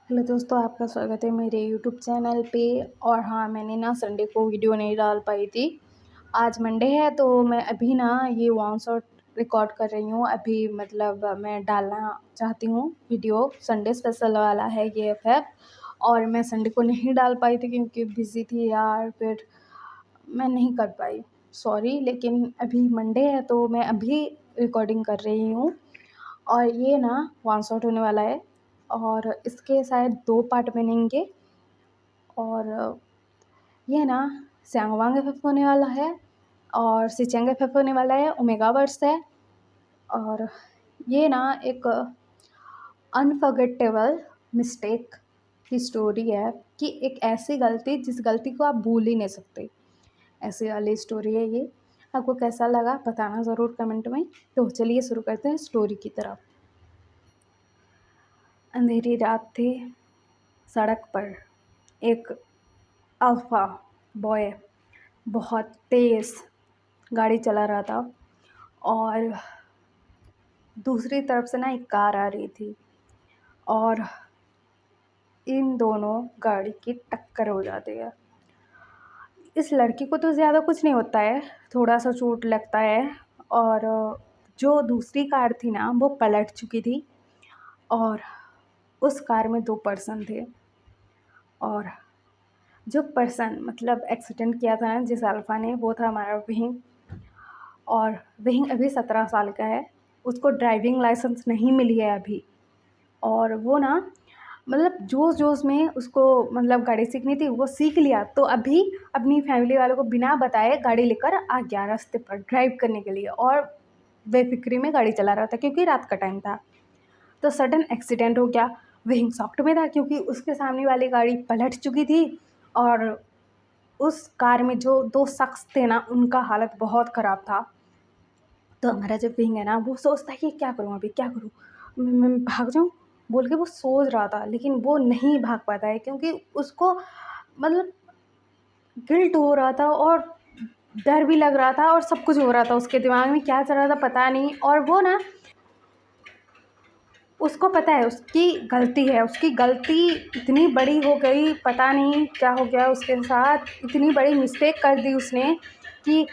Hello दोस्तों, आपका स्वागत है मेरे यूट्यूब चैनल पे। और हाँ, मैंने ना संडे को वीडियो नहीं डाल पाई थी। आज मंडे है तो मैं अभी ना ये वॉइस शॉट रिकॉर्ड कर रही हूँ। अभी मतलब मैं डालना चाहती हूँ वीडियो, संडे स्पेशल वाला है ये एफ। और मैं संडे को नहीं डाल पाई थी क्योंकि बिज़ी थी यार, फिर मैं नहीं कर पाई, सॉरी। लेकिन अभी मंडे है तो मैं अभी रिकॉर्डिंग कर रही हूँ। और ये ना वन शॉट होने वाला है और इसके शायद 2 पार्ट बनेंगे। और ये ना सैंगवांग एफ होने वाला है और सिचेंग एफ होने वाला है, ओमेगा वर्ड्स है। और ये ना एक अनफॉरगेटेबल मिस्टेक की स्टोरी है कि एक ऐसी गलती जिस गलती को आप भूल ही नहीं सकते, ऐसी वाली स्टोरी है ये। आपको कैसा लगा बताना ज़रूर कमेंट में। तो चलिए शुरू करते हैं स्टोरी की तरफ। अंधेरी रात थी। सड़क पर एक अल्फ़ा बॉय बहुत तेज़ गाड़ी चला रहा था और दूसरी तरफ से ना एक कार आ रही थी और इन दोनों गाड़ी की टक्कर हो जाती है। इस लड़की को तो ज़्यादा कुछ नहीं होता है, थोड़ा सा चोट लगता है। और जो दूसरी कार थी ना वो पलट चुकी थी और उस कार में 2 पर्सन थे। और जो पर्सन मतलब एक्सीडेंट किया था ना जिस अल्फ़ा ने, वो था हमारा वहीम। और वहीम अभी 17 साल का है, उसको ड्राइविंग लाइसेंस नहीं मिली है अभी। और वो ना मतलब जोश-जोश में उसको मतलब गाड़ी सीखनी थी, वो सीख लिया तो अभी अपनी फैमिली वालों को बिना बताए गाड़ी लेकर आ गया रास्ते पर ड्राइव करने के लिए और बेफ़िक्री में गाड़ी चला रहा था क्योंकि रात का टाइम था। तो सडन एक्सीडेंट हो गया। वहीम शॉक्ड में था क्योंकि उसके सामने वाली गाड़ी पलट चुकी थी और उस कार में जो 2 शख्स थे ना उनका हालत बहुत ख़राब था। तो हमारा जो विंग है ना वो सोचता है कि क्या करूँ अभी, क्या करूँ? मैं भाग जाऊँ? बोल के वो सोच रहा था, लेकिन वो नहीं भाग पाता है क्योंकि उसको मतलब गिल्ट हो रहा था और डर भी लग रहा था और सब कुछ हो रहा था, उसके दिमाग में क्या चल रहा था पता नहीं। और वो ना उसको पता है उसकी गलती है, उसकी गलती इतनी बड़ी हो गई, पता नहीं क्या हो गया उसके साथ, इतनी बड़ी मिस्टेक कर दी उसने कि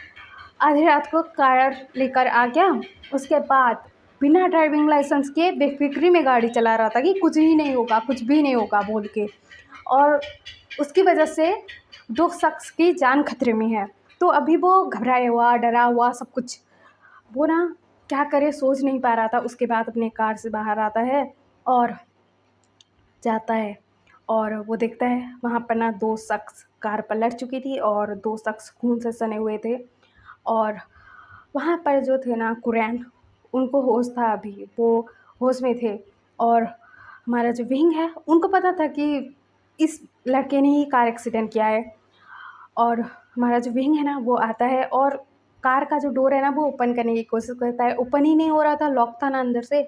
आधी रात को कार लेकर आ गया। उसके बाद बिना ड्राइविंग लाइसेंस के बेफ़िक्री में गाड़ी चला रहा था कि कुछ ही नहीं होगा, कुछ भी नहीं होगा बोल के। और उसकी वजह से 2 शख्स की जान खतरे में है। तो अभी वो घबराया हुआ, डरा हुआ सब कुछ, वो ना क्या करे सोच नहीं पा रहा था। उसके बाद अपने कार से बाहर आता है और जाता है और वो देखता है वहाँ पर ना 2 शख्स, कार पलट चुकी थी और 2 शख्स खून से सने हुए थे। और वहाँ पर जो थे ना कुरैन, उनको होश था अभी, वो होश में थे। और हमारा जो विंग है उनको पता था कि इस लड़के ने ही कार एक्सीडेंट किया है। और हमारा जो विंग है ना वो आता है और कार का जो डोर है ना वो ओपन करने की कोशिश करता है, ओपन ही नहीं हो रहा था, लॉक था ना अंदर से।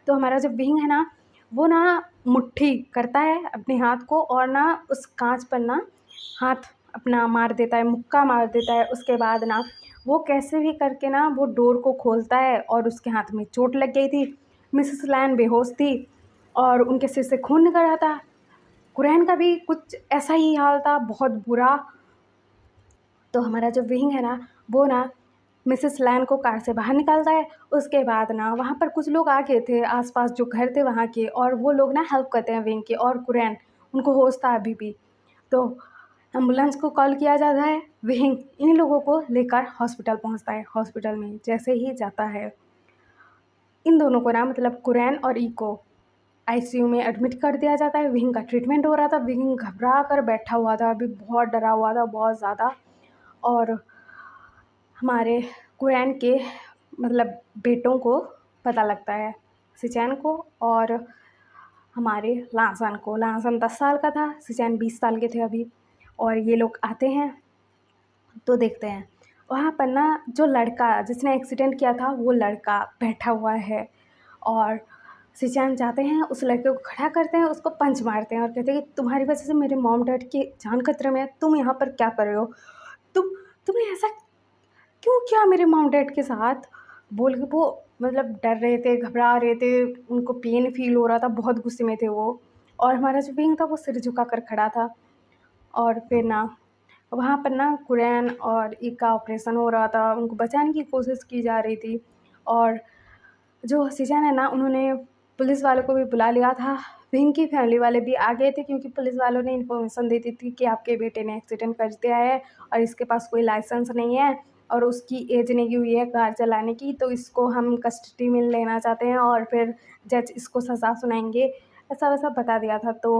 तो हमारा जो विंग है ना वो ना मुट्ठी करता है अपने हाथ को और ना उस कांच पर ना हाथ अपना मार देता है, मुक्का मार देता है। उसके बाद ना वो कैसे भी करके ना वो डोर को खोलता है और उसके हाथ में चोट लग गई थी। मिसेस लैन बेहोश थी और उनके सिर से खून निकल रहा था। कुरैन का भी कुछ ऐसा ही हाल था, बहुत बुरा। तो हमारा जो विंग है ना वो ना मिसेस लैन को कार से बाहर निकालता है। उसके बाद ना वहाँ पर कुछ लोग आ गए थे, आसपास जो घर थे वहाँ के, और वो लोग ना हेल्प करते हैं विंग के। और कुरैन, उनको होश था अभी भी। तो एम्बुलेंस को कॉल किया जाता है। विंग इन लोगों को लेकर हॉस्पिटल पहुँचता है। हॉस्पिटल में जैसे ही जाता है, इन दोनों को ना मतलब कुरैन और ई को आईसीयू में एडमिट कर दिया जाता है। विंग का ट्रीटमेंट हो रहा था। विंग घबरा कर बैठा हुआ था, अभी बहुत डरा हुआ था, बहुत ज़्यादा। और हमारे कुरैन के मतलब बेटों को पता लगता है, सिचैन को और हमारे लांसन को। लांसन 10 साल का था, सिचैन 20 साल के थे अभी। और ये लोग आते हैं तो देखते हैं वहाँ पर ना जो लड़का जिसने एक्सीडेंट किया था वो लड़का बैठा हुआ है। और सिचैन जाते हैं, उस लड़के को खड़ा करते हैं, उसको पंच मारते हैं और कहते हैं कि तुम्हारी वजह से मेरे मॉम डैड की जान खतरे में है, तुम यहाँ पर क्या कर रहे हो? तुम तुमने ऐसा क्यों किया मेरे मॉम डैड के साथ? बोल के वो मतलब डर रहे थे, घबरा रहे थे, उनको पेन फ़ील हो रहा था, बहुत गुस्से में थे वो। और हमारा जो विंग था वो सिर झुका कर खड़ा था। और फिर ना वहाँ पर ना कुरैन और एक का ऑपरेशन हो रहा था, उनको बचाने की कोशिश की जा रही थी। और जो सीजन है ना, उन्होंने पुलिस वालों को भी बुला लिया था। विंग की फैमिली वाले भी आ गए थे क्योंकि पुलिस वालों ने इन्फॉर्मेशन दे दी थी कि आपके बेटे ने एक्सीडेंट कर दिया है और इसके पास कोई लाइसेंस नहीं है और उसकी एज नहीं हुई है कार चलाने की, तो इसको हम कस्टडी में लेना चाहते हैं और फिर जज इसको सज़ा सुनाएंगे, ऐसा वैसा बता दिया था। तो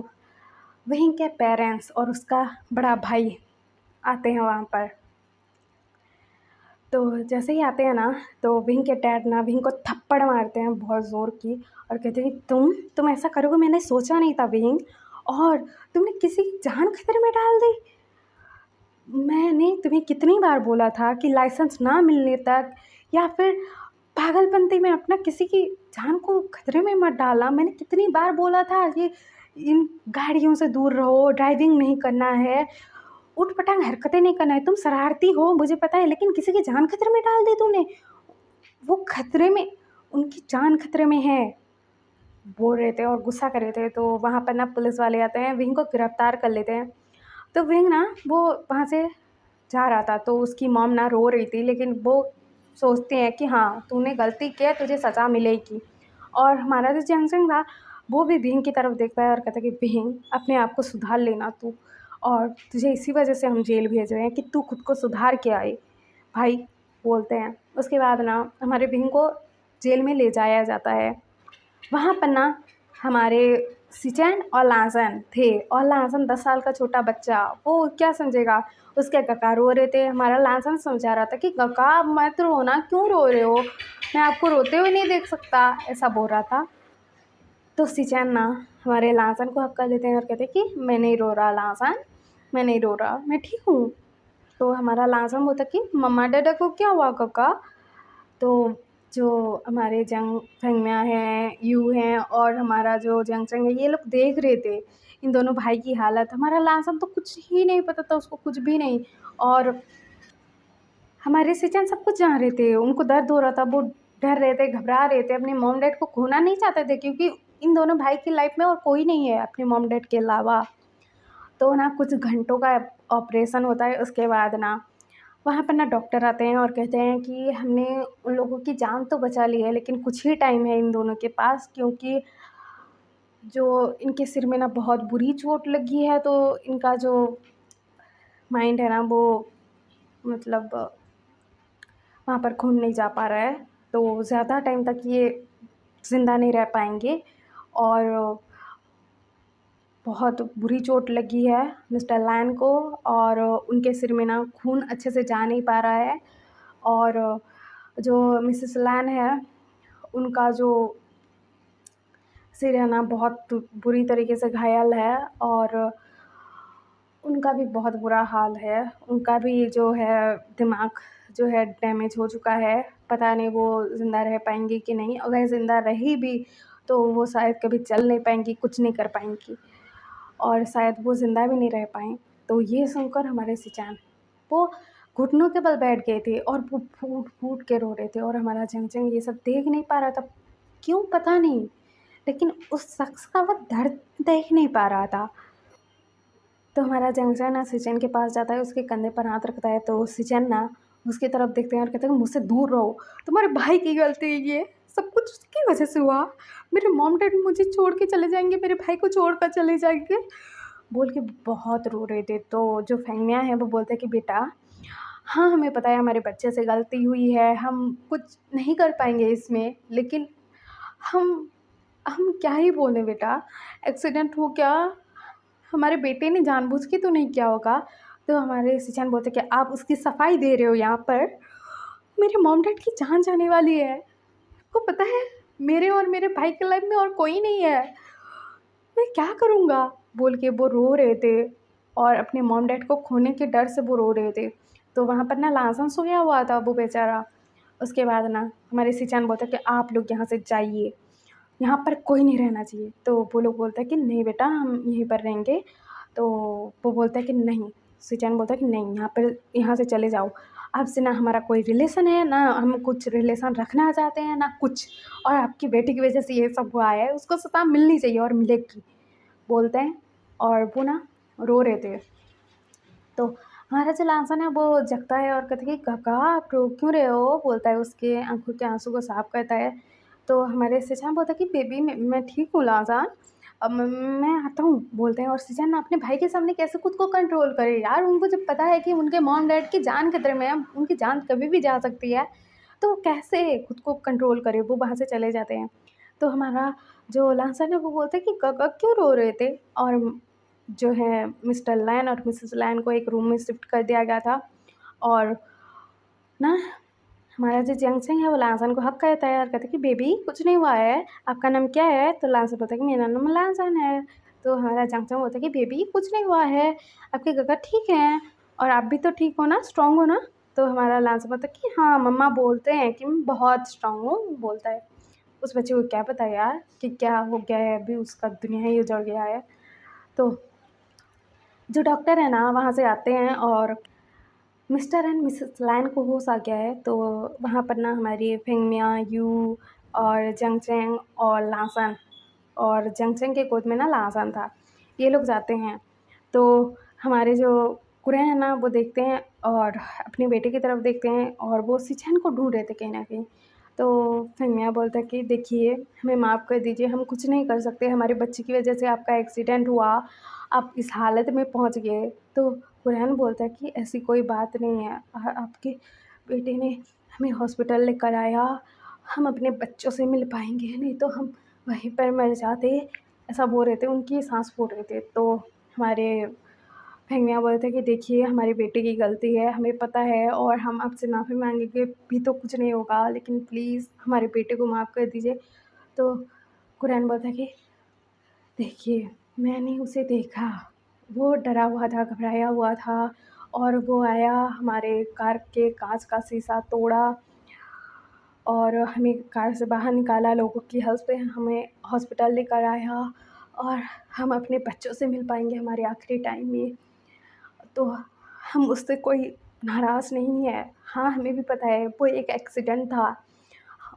विंग के पेरेंट्स और उसका बड़ा भाई आते हैं वहाँ पर। तो जैसे ही आते हैं ना, तो विंग के डैड ना विंग को थप्पड़ मारते हैं बहुत ज़ोर की और कहते हैं कि तुम ऐसा करोगे, मैंने सोचा नहीं था विंग, और तुमने किसी की जान खतरे में डाल दी। मैंने तुम्हें कितनी बार बोला था कि लाइसेंस ना मिलने तक या फिर पागलपंती में अपना किसी की जान को खतरे में मत डालना। मैंने कितनी बार बोला था कि इन गाड़ियों से दूर रहो, ड्राइविंग नहीं करना है, ऊट-पटांग हरकतें नहीं करना है। तुम शरारती हो मुझे पता है, लेकिन किसी की जान खतरे में डाल दी तूने। वो खतरे में, उनकी जान खतरे में है, बोल रहे थे और गुस्सा कर रहे थे। तो वहाँ पर ना पुलिस वाले आते हैं, विंग को गिरफ्तार कर लेते हैं। तो विंग ना वो वहाँ से जा रहा था, तो उसकी मॉम ना रो रही थी, लेकिन वो सोचते हैं कि हाँ तूने गलती किया, तुझे सज़ा मिलेगी। और हमारा जो जैंगचैंग था वो भी विंग की तरफ देखता है और कहता है कि विंग अपने आप को सुधार लेना तू, और तुझे इसी वजह से हम जेल भेज रहे हैं कि तू खुद को सुधार के आए भाई, बोलते हैं। उसके बाद ना हमारे विंग को जेल में ले जाया जाता है। वहाँ पर ना हमारे सिचैन और लाजन थे, और लाजन 10 साल का छोटा बच्चा, वो क्या समझेगा। उसके काका रो रहे थे, हमारा लाजन समझा रहा था कि काका मत रोना, क्यों रो रहे हो, मैं आपको रोते हुए नहीं देख सकता, ऐसा बोल रहा था। तो सिचैन ना हमारे लाजन को हक कर देते हैं और कहते हैं कि मैं नहीं रो रहा लाजन, मैं नहीं रो रहा, मैं ठीक हूँ। तो हमारा लाजन बोलता कि मम्मा डैडा को क्या हुआ काका। तो जो हमारे जंग फेंगमिया हैं, यू हैं और हमारा जो जंगचंग है, ये लोग देख रहे थे इन दोनों भाई की हालत। हमारा लांसम तो कुछ ही नहीं पता था, उसको कुछ भी नहीं। और हमारे सिचन सब कुछ जान रहे थे, उनको दर्द हो रहा था, वो डर रहे थे, घबरा रहे थे, अपने मॉम डैड को खोना नहीं चाहते थे क्योंकि इन दोनों भाई की लाइफ में और कोई नहीं है अपने मॉम डैड के अलावा। तो ना कुछ घंटों का ऑपरेशन होता है, उसके बाद ना वहाँ पर ना डॉक्टर आते हैं और कहते हैं कि हमने उन लोगों की जान तो बचा ली है, लेकिन कुछ ही टाइम है इन दोनों के पास, क्योंकि जो इनके सिर में ना बहुत बुरी चोट लगी है, तो इनका जो माइंड है ना वो मतलब वहाँ पर खून नहीं जा पा रहा है, तो ज़्यादा टाइम तक ये ज़िंदा नहीं रह पाएंगे। और बहुत बुरी चोट लगी है मिस्टर लैन को, और उनके सिर में ना खून अच्छे से जा नहीं पा रहा है। और जो मिसेस लैन है, उनका जो सिर है ना बहुत बुरी तरीके से घायल है, और उनका भी बहुत बुरा हाल है। उनका भी जो है दिमाग जो है डैमेज हो चुका है, पता नहीं वो ज़िंदा रह पाएंगी कि नहीं। अगर ज़िंदा रही भी तो वो शायद कभी चल नहीं पाएंगी, कुछ नहीं कर पाएंगी, और शायद वो ज़िंदा भी नहीं रह पाएँ। तो ये सुनकर हमारे सिचैन वो घुटनों के बल बैठ गए थे और वो फूट-फूट के रो रहे थे, और हमारा जंगचंग ये सब देख नहीं पा रहा था, क्यों पता नहीं, लेकिन उस शख़्स का वो दर्द देख नहीं पा रहा था। तो हमारा जंगचंग ना सिचैन के पास जाता है, उसके कंधे पर हाथ रखता है, तो सिचैन ना उसकी तरफ देखते हैं और कहते हैं मुझसे दूर रहो, तुम्हारे भाई की गलती है ये, सब कुछ उसकी वजह से हुआ। मेरे मॉम डैड मुझे छोड़ के चले जाएंगे, मेरे भाई को छोड़ कर चले जाएंगे, बोल के बहुत रो रहे थे। तो जो फेंगमिया है वो बोलते हैं कि बेटा हाँ, हमें पता है हमारे बच्चे से गलती हुई है, हम कुछ नहीं कर पाएंगे इसमें, लेकिन हम हम क्या ही बोलें बेटा, एक्सीडेंट हो गया, हमारे बेटे ने जानबूझ के तो नहीं किया होगा। तो हमारे सिचैन बोलते कि आप उसकी सफाई दे रहे हो यहाँ पर, मेरे मॉम डैड की जान जाने वाली है, आपको पता है मेरे और मेरे भाई की लाइफ में और कोई नहीं है, मैं क्या करूँगा, बोल के वो रो रहे थे, और अपने मॉम डैड को खोने के डर से वो रो रहे थे। तो वहाँ पर ना लासन सोया हुआ था वो बेचारा। उसके बाद ना हमारे सिचैन बोलते कि आप लोग यहाँ से जाइए, यहाँ पर कोई नहीं रहना चाहिए। तो वो लोग बोलता है कि नहीं बेटा हम यहीं पर रहेंगे। तो वो बोलता है कि नहीं, सिचैन बोलता है कि नहीं, यहाँ से चले जाओ, आपसे ना हमारा कोई रिलेशन है, ना हम कुछ रिलेशन रखना चाहते हैं, ना कुछ, और आपकी बेटी की वजह से ये सब हुआ है, उसको सज़ा मिलनी चाहिए और मिलेगी, बोलते हैं और वो ना रो रहे थे। तो हमारा जो लांसन है वो जगता है और कहता है कि काका आप रो क्यों रहे हो? बोलता है, उसके आँखों के आँसू को साफ करता है। तो हमारे सिजान बोलता है कि बेबी मैं ठीक हूँ लांसान, अब मैं आता हूँ, बोलते हैं। और सिजान अपने भाई के सामने कैसे खुद को कंट्रोल करे यार, उनको जब पता है कि उनके मॉम डैड की जान खतरे में है, उनकी जान कभी भी जा सकती है, तो वो कैसे खुद को कंट्रोल करे? वो वहाँ से चले जाते हैं। तो हमारा जो लांसन है वो बोलता है कि काका क्यों रो रहे थे? और जो है मिस्टर लैन और मिसेस लैन को एक रूम में शिफ्ट कर दिया गया था। और ना हमारा जो जंक्शन है वो लांसन को हक कहता है और कहता है कि बेबी कुछ नहीं हुआ है, आपका नाम क्या है? तो लांसन बोलता है कि मेरा नाम लांसन है। तो हमारा जंक्शन बोलता है कि बेबी कुछ नहीं हुआ है, आपके काका ठीक हैं और आप भी तो ठीक हो ना, स्ट्रॉन्ग हो ना? तो हमारा लांसन बोलता है कि हाँ मम्मा बोलते हैं कि मैं बहुत स्ट्रॉन्ग हूँ, बोलता है। उस बच्चे को क्या पता यार कि क्या हो गया है, अभी उसका दुनिया ही उजड़ गया है। तो जो डॉक्टर है ना वहाँ से आते हैं और मिस्टर एंड मिसेस लैन को होश आ गया है। तो वहाँ पर ना हमारी फेंगमिया, यू और जंगचेंग और लासन, और जंगचेंग के गोद में ना लासन था, ये लोग जाते हैं। तो हमारे जो कुरैन है ना वो देखते हैं और अपने बेटे की तरफ देखते हैं और वो सिचैन को ढूंढ रहे थे कहीं ना कहीं। तो फेंगमिया बोलता है कि देखिए हमें माफ़ कर दीजिए, हम कुछ नहीं कर सकते, हमारे बच्चे की वजह से आपका एक्सीडेंट हुआ, आप इस हालत में पहुंच गए। तो कुरैन बोलता है कि ऐसी कोई बात नहीं है, आपके बेटे ने हमें हॉस्पिटल लेकर आया, हम अपने बच्चों से मिल पाएंगे, नहीं तो हम वहीं पर मर जाते, ऐसा बोल रहे थे, उनकी सांस फूल रहे थे। तो हमारे फेंगमिया बोलते थे कि देखिए हमारे बेटे की गलती है, हमें पता है और हम आपसे माफ़ी मांगेंगे भी तो कुछ नहीं होगा, लेकिन प्लीज़ हमारे बेटे को माफ़ कर दीजिए। तो कुरैन बोलता है कि देखिए मैंने उसे देखा, वो डरा हुआ था, घबराया हुआ था और वो आया, हमारे कार के कांच का शीशा तोड़ा और हमें कार से बाहर निकाला, लोगों की हेल्प से हमें हॉस्पिटल लेकर आया और हम अपने बच्चों से मिल पाएंगे हमारे आखिरी टाइम में। तो हम उससे कोई नाराज़ नहीं है। हाँ हमें भी पता है वो एक एक्सीडेंट था,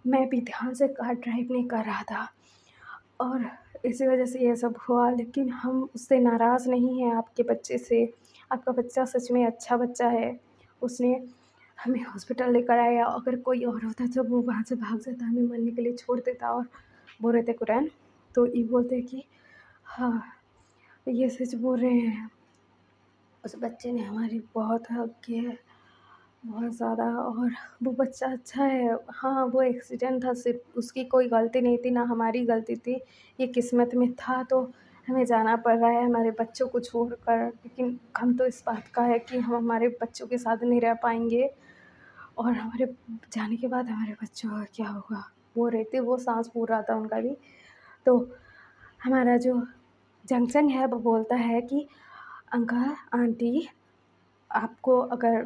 मैं भी ध्यान से कार ड्राइव नहीं कर रहा था और इसी वजह से ये सब हुआ, लेकिन हम उससे नाराज़ नहीं हैं आपके बच्चे से। आपका बच्चा सच में अच्छा बच्चा है, उसने हमें हॉस्पिटल लेकर आया, अगर कोई और होता तो वो वहाँ से भाग जाता, हमें मरने के लिए छोड़ देता। और बोल रहे थे कुरैन, तो ये बोलते हैं कि हाँ ये सच बोल रहे हैं, उस बच्चे ने हमारी बहुत हेल्प की है, बहुत ज़्यादा। और वो बच्चा अच्छा है। हाँ वो एक्सीडेंट था, सिर्फ उसकी कोई गलती नहीं थी, ना हमारी गलती थी, ये किस्मत में था तो हमें जाना पड़ रहा है हमारे बच्चों को छोड़कर, लेकिन गम तो इस बात का है कि हम हमारे बच्चों के साथ नहीं रह पाएंगे और हमारे जाने के बाद हमारे बच्चों का क्या होगा। वो रहते, वो सांस फूल रहा था उनका भी। तो हमारा जो जंक्शन है वो बोलता है कि अंकल आंटी, आपको अगर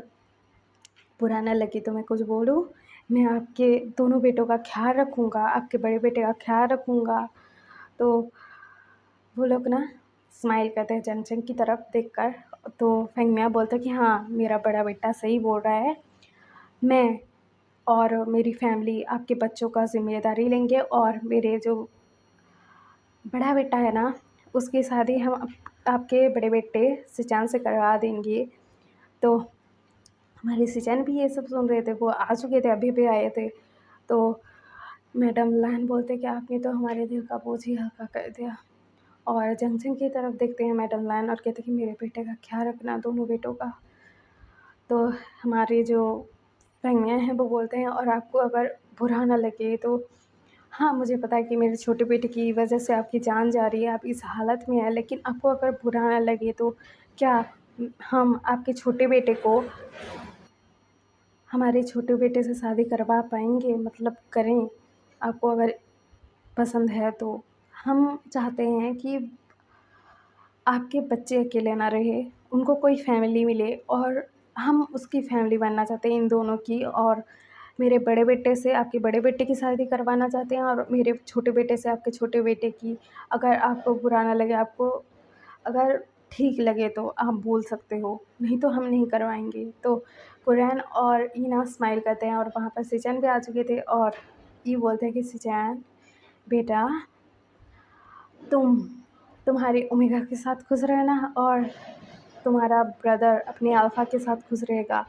बुरा ना लगे तो मैं कुछ बोलूँ, मैं आपके दोनों बेटों का ख्याल रखूँगा, आपके बड़े बेटे का ख्याल रखूँगा। तो वो लोग ना स्माइल करते हैं जंक्शन की तरफ देखकर। तो फेंगमिया बोलता है कि हाँ मेरा बड़ा बेटा सही बोल रहा है, मैं और मेरी फैमिली आपके बच्चों का ज़िम्मेदारी लेंगे और मेरे जो बड़ा बेटा है ना उसकी शादी हम आपके बड़े बेटे सिचान से करवा देंगे। तो हमारे सिचैन भी ये सब सुन रहे थे, वो आ चुके थे, अभी भी आए थे। तो मैडम लैन बोलते कि आपने तो हमारे दिल का बोझ ही हल्का कर दिया। और जंक्शन की तरफ देखते हैं मैडम लैन और कहते कि मेरे बेटे का ख्याल रखना, दोनों बेटों का। तो हमारे जो फेंगमिया हैं वो बोलते हैं और आपको अगर बुरा ना लगे तो हाँ मुझे पता है कि मेरे छोटे बेटे की वजह से आपकी जान जा रही है, आप इस हालत में हैं, लेकिन आपको अगर बुरा ना लगे तो क्या हम आपके छोटे बेटे को हमारे छोटे बेटे से शादी करवा पाएंगे, मतलब करें, आपको अगर पसंद है तो। हम चाहते हैं कि आपके बच्चे अकेले ना रहे, उनको कोई फैमिली मिले और हम उसकी फैमिली बनना चाहते हैं इन दोनों की। और मेरे बड़े बेटे से आपके बड़े बेटे की शादी करवाना चाहते हैं और मेरे छोटे बेटे से आपके छोटे बेटे की। अगर आपको बुरा ना लगे, आपको अगर ठीक लगे तो आप बोल सकते हो, नहीं तो हम नहीं करवाएंगे। तो कुरैन और ईना स्माइल करते हैं और वहाँ पर सिचैन भी आ चुके थे और ये बोलते हैं कि सिचैन बेटा तुम तुम्हारी ओमेगा के साथ खुश रहना और तुम्हारा ब्रदर अपने अल्फ़ा के साथ खुश रहेगा।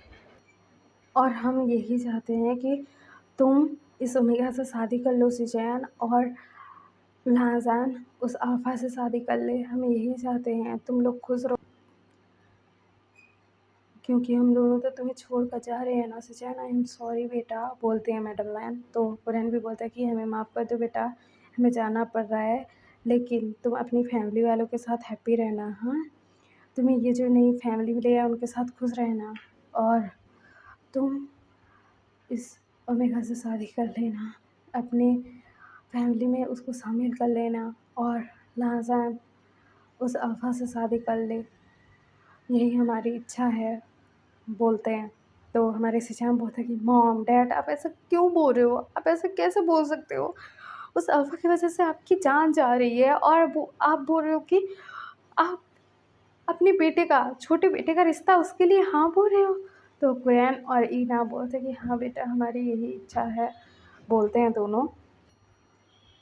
और हम यही चाहते हैं कि तुम इस ओमेगा से शादी कर लो सिचैन, और लाज़ान उस अल्फ़ा से शादी कर ले। हम यही चाहते हैं तुम लोग खुश रहो, क्योंकि हम दोनों तो तुम्हें छोड़ कर जा रहे हैं ना सिचैन। आई एम सॉरी बेटा, बोलते हैं मैडम लैन। तो कुरैन भी बोलता है कि हमें माफ़ कर दो बेटा, हमें जाना पड़ रहा है, लेकिन तुम अपनी फैमिली वालों के साथ हैप्पी रहना। हाँ, तुम्हें ये जो नई फैमिली मिली है उनके साथ खुश रहना, और तुम इस ओमेगा से शादी कर लेना, अपने फैमिली में उसको शामिल कर लेना, और लाज़ान उस अल्फ़ा से शादी कर ले, यही हमारी इच्छा है, बोलते हैं। तो हमारे सिचाम बोलते हैं कि मॉम डैड आप ऐसा क्यों बोल रहे हो, आप ऐसा कैसे बोल सकते हो, उस अल्फ़ा की वजह से आपकी जान जा रही है, और वो आप बोल रहे हो कि आप अपने बेटे का, छोटे बेटे का रिश्ता उसके लिए हाँ बोल रहे हो। तो कुरैन और ईना बोलते हैं कि हाँ बेटा हमारी यही इच्छा है, बोलते हैं दोनों,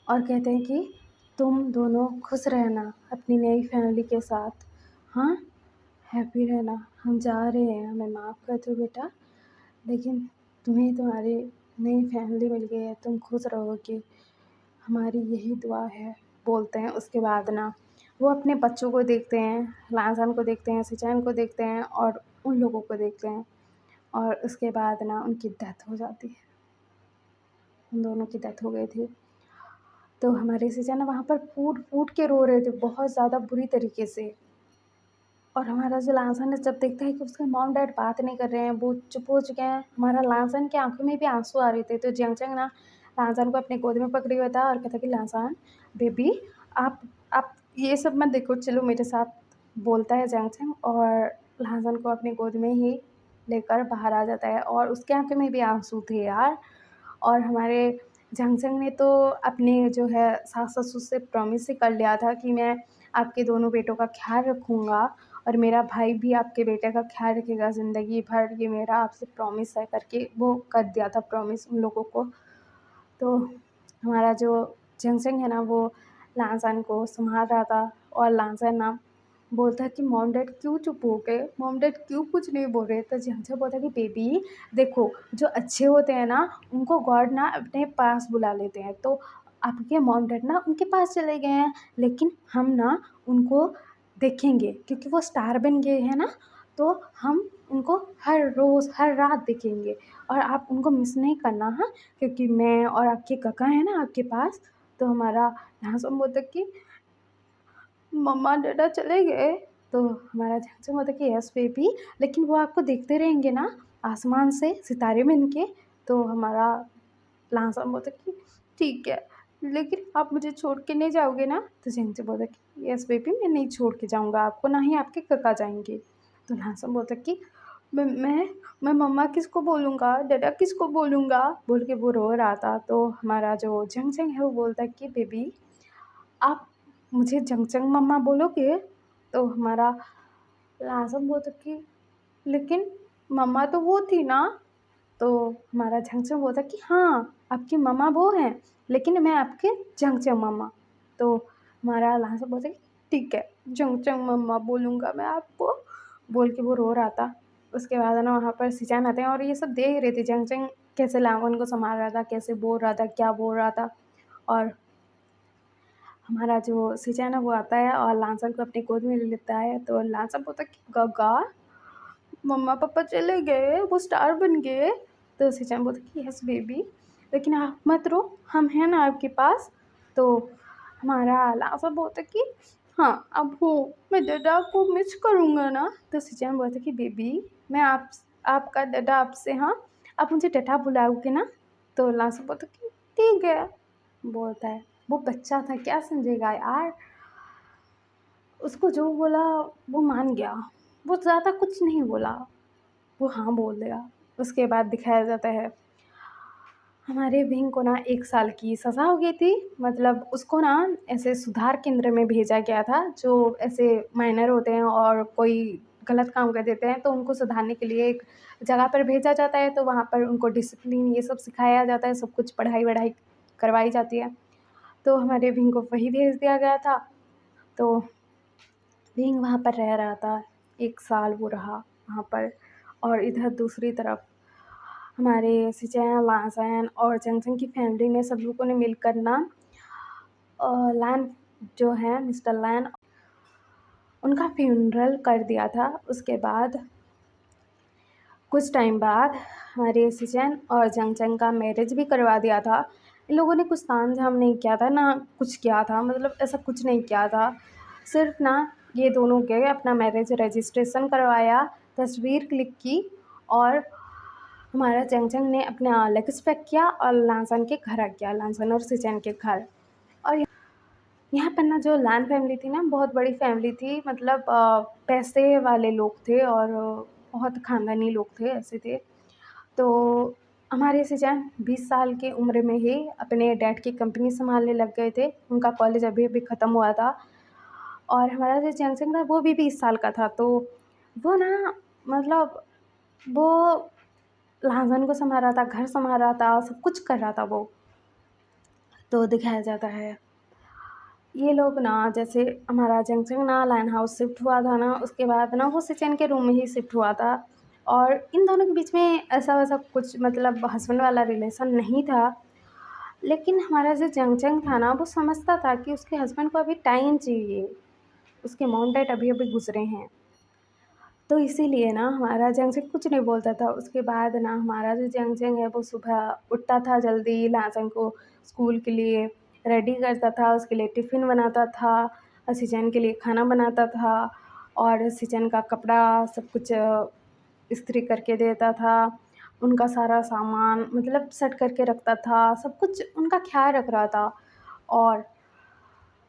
और कहते हैं कि तुम दोनों खुश रहना अपनी नई फैमिली के साथ। हाँ, हैप्पी रहना, हम जा रहे हैं, हमें माफ़ कर दो बेटा, लेकिन तुम्हें तुम्हारी नई फैमिली मिल गई है, तुम खुश रहोगे, हमारी यही दुआ है, बोलते हैं। उसके बाद ना वो अपने बच्चों को देखते हैं, लाज़ान को देखते हैं, सिचैन को देखते हैं, और उन लोगों को देखते हैं, और उसके बाद ना उनकी डेथ हो जाती है। उन दोनों की डेथ हो गई थी। तो हमारे सिचैन ना वहाँ पर फूट फूट के रो रहे थे बहुत ज़्यादा बुरी तरीके से। और हमारा जो लाज़ान है जब देखता है कि उसके मॉम डैड बात नहीं कर रहे हैं, वो चुप हो चुके हैं, हमारा लाज़ान की आँखों में भी आँसू आ रहे थे। तो जियांगचंग ना लाज़ान को अपने गोद में पकड़े हुआ था और कहता कि लाज़ान बेबी, आप ये सब मत देखो, चलो मेरे साथ, बोलता है जियांगचंग, और लाज़ान को अपनी गोद में ही लेकर बाहर आ जाता है, और उसके आँखों में भी आँसू थे यार। और हमारे जियांगचंग ने तो अपने जो है सास-ससुर से प्रॉमिस ही कर लिया था कि मैं आपके दोनों बेटों का ख़्याल रखूँगा, और मेरा भाई भी आपके बेटे का ख़्याल रखेगा ज़िंदगी भर, ये मेरा आपसे प्रॉमिस है, करके वो कर दिया था प्रॉमिस उन लोगों को। तो हमारा जो जियांगचंग है ना वो लाज़ान को सँभाल रहा था, और लाज़ान ना बोलता है कि मॉम डैड क्यों चुप हो गए, मॉम डैड क्यों कुछ नहीं बोल रहे। तो जियांगचंग बोलता है कि बेबी देखो, जो अच्छे होते हैं ना उनको गॉड ना अपने पास बुला लेते हैं, तो आपके मॉम डैड ना उनके पास चले गए हैं, लेकिन हम ना उनको देखेंगे, क्योंकि वो स्टार बन गए हैं ना, तो हम उनको हर रोज़ हर रात देखेंगे, और आप उनको मिस नहीं करना। हाँ, क्योंकि मैं और आपके काका हैं ना आपके पास। तो हमारा ह्यासम बोलता है कि मम्मा डैडा चले गए। तो हमारा ह्यासम बोलता है कि यस बेबी, लेकिन वो आपको देखते रहेंगे ना आसमान से सितारे बन के। तो हमारा ह्यासम बोलता है कि ठीक है, लेकिन आप मुझे छोड़ के नहीं जाओगे ना। तो जेंगचो बोलता है कि यस बेबी, मैं नहीं छोड़ के जाऊँगा आपको, ना ही आपके काका जाएंगे। तो ह्यासम बोलता है कि मैं मम्मा किसको बोलूँगा, डैडा किसको बोलूँगा, बोल के वो रो रहा था। तो हमारा जो जंगचंग है वो बोलता है कि बेबी आप मुझे जंगचंग मम्मा बोलोगे। तो हमारा लाजम बोलता है कि लेकिन मम्मा तो वो थी ना। तो हमारा जंगचंग बोलता है कि हाँ, आपकी मम्मा वो हैं, लेकिन मैं आपके जंगचंग मम्मा। तो हमारा लाजम बोलता है कि ठीक है, जंगचंग मम्मा बोलूँगा मैं आपको, बोल के वो रो रहा था। उसके बाद है ना वहाँ पर सिचान आते हैं, और ये सब देख रहे थे जंगचंग कैसे लावन को संभाल रहा था, कैसे बोल रहा था, क्या बोल रहा था। और हमारा जो सिचान है वो आता है और लांसर को अपनी गोद में ले लेता है। तो लांसर बोलता है कि गगा, मम्मा पापा चले गए, वो स्टार बन गए। तो सिचान बोलता है कि यस बेबी, लेकिन आप मत रो, हम हैं ना आपके पास। तो हमारा लांसर बोलता है कि हाँ अब हो, मैं डैडा को मिस करूँगा ना। तो सिचान बोलता है कि बेबी, मैं आपका डैडा आपसे, हाँ आप मुझे डैडा बुलाओगे ना। तो लांसर बोलता है कि ठीक है, बोलता है। वो बच्चा था, क्या समझेगा यार, उसको जो बोला वो मान गया, वो ज़्यादा कुछ नहीं बोला, वो हाँ बोल दिया। उसके बाद दिखाया जाता है हमारे विंग को ना 1 साल की सज़ा हो गई थी। मतलब उसको ना ऐसे सुधार केंद्र में भेजा गया था, जो ऐसे माइनर होते हैं और कोई गलत काम कर देते हैं तो उनको सुधारने के लिए एक जगह पर भेजा जाता है। तो वहाँ पर उनको डिसिप्लिन ये सब सिखाया जाता है, सब कुछ पढ़ाई-वढ़ाई करवाई जाती है। तो हमारे विंग को वहीं भेज दिया गया था। तो बीइंग वहाँ पर रह रहा था। 1 साल वो रहा वहाँ पर। और इधर दूसरी तरफ हमारे सिचेन, लासान और जंगजंग की फैमिली ने सब लोगों ने मिलकर ना लैन जो है मिस्टर लैन, उनका फ्यूनरल कर दिया था। उसके बाद कुछ टाइम बाद हमारे सिचेन और जंगजंग का मैरिज भी करवा दिया था। इन लोगों ने कुछ तामझाम नहीं किया था, ना कुछ किया था, मतलब ऐसा कुछ नहीं किया था। सिर्फ ना ये दोनों गए, अपना मैरिज रजिस्ट्रेशन करवाया, तस्वीर क्लिक की और हमारा जंगजंग ने अपना लगेज पैक किया और लांसन के घर आ गया, लांसन और सिचेन के घर। और यहाँ पर ना जो लैन फैमिली थी ना, बहुत बड़ी फैमिली थी, मतलब पैसे वाले लोग थे और बहुत ख़ानदानी लोग थे, ऐसे थे। तो हमारे सिचेन 20 साल की उम्र में ही अपने डैड की कंपनी संभालने लग गए थे। उनका कॉलेज अभी-अभी ख़त्म हुआ था। और हमारा जो जंगजंग था वो भी 20 साल का था। तो वो ना मतलब वो लांसन को संभाल रहा था, घर संभाल रहा था, सब कुछ कर रहा था वो। तो दिखाया जाता है ये लोग ना, जैसे हमारा जंगजंग ना लाइन हाउस शिफ्ट हुआ था ना, उसके बाद ना वो सिचेन के रूम में ही शिफ्ट हुआ था। और इन दोनों के बीच में ऐसा-वैसा कुछ मतलब हस्बैंड वाला रिलेशन नहीं था। लेकिन हमारा जो जंगजंग था ना, वो समझता था कि उसके हस्बैंड को अभी टाइम चाहिए, उसके मॉम डैड अभी-अभी गुज़रे हैं। तो इसीलिए ना हमारा जंगजंग कुछ नहीं बोलता था। उसके बाद ना हमारा जो जंगजंग है वो सुबह उठता था जल्दी, लासन को स्कूल के लिए रेडी करता था, उसके लिए टिफ़िन बनाता था और सिचेन के लिए खाना बनाता था और सिचेन का कपड़ा सब कुछ इस्त्री करके देता था। उनका सारा सामान मतलब सेट करके रखता था, सब कुछ उनका ख़्याल रख रहा था। और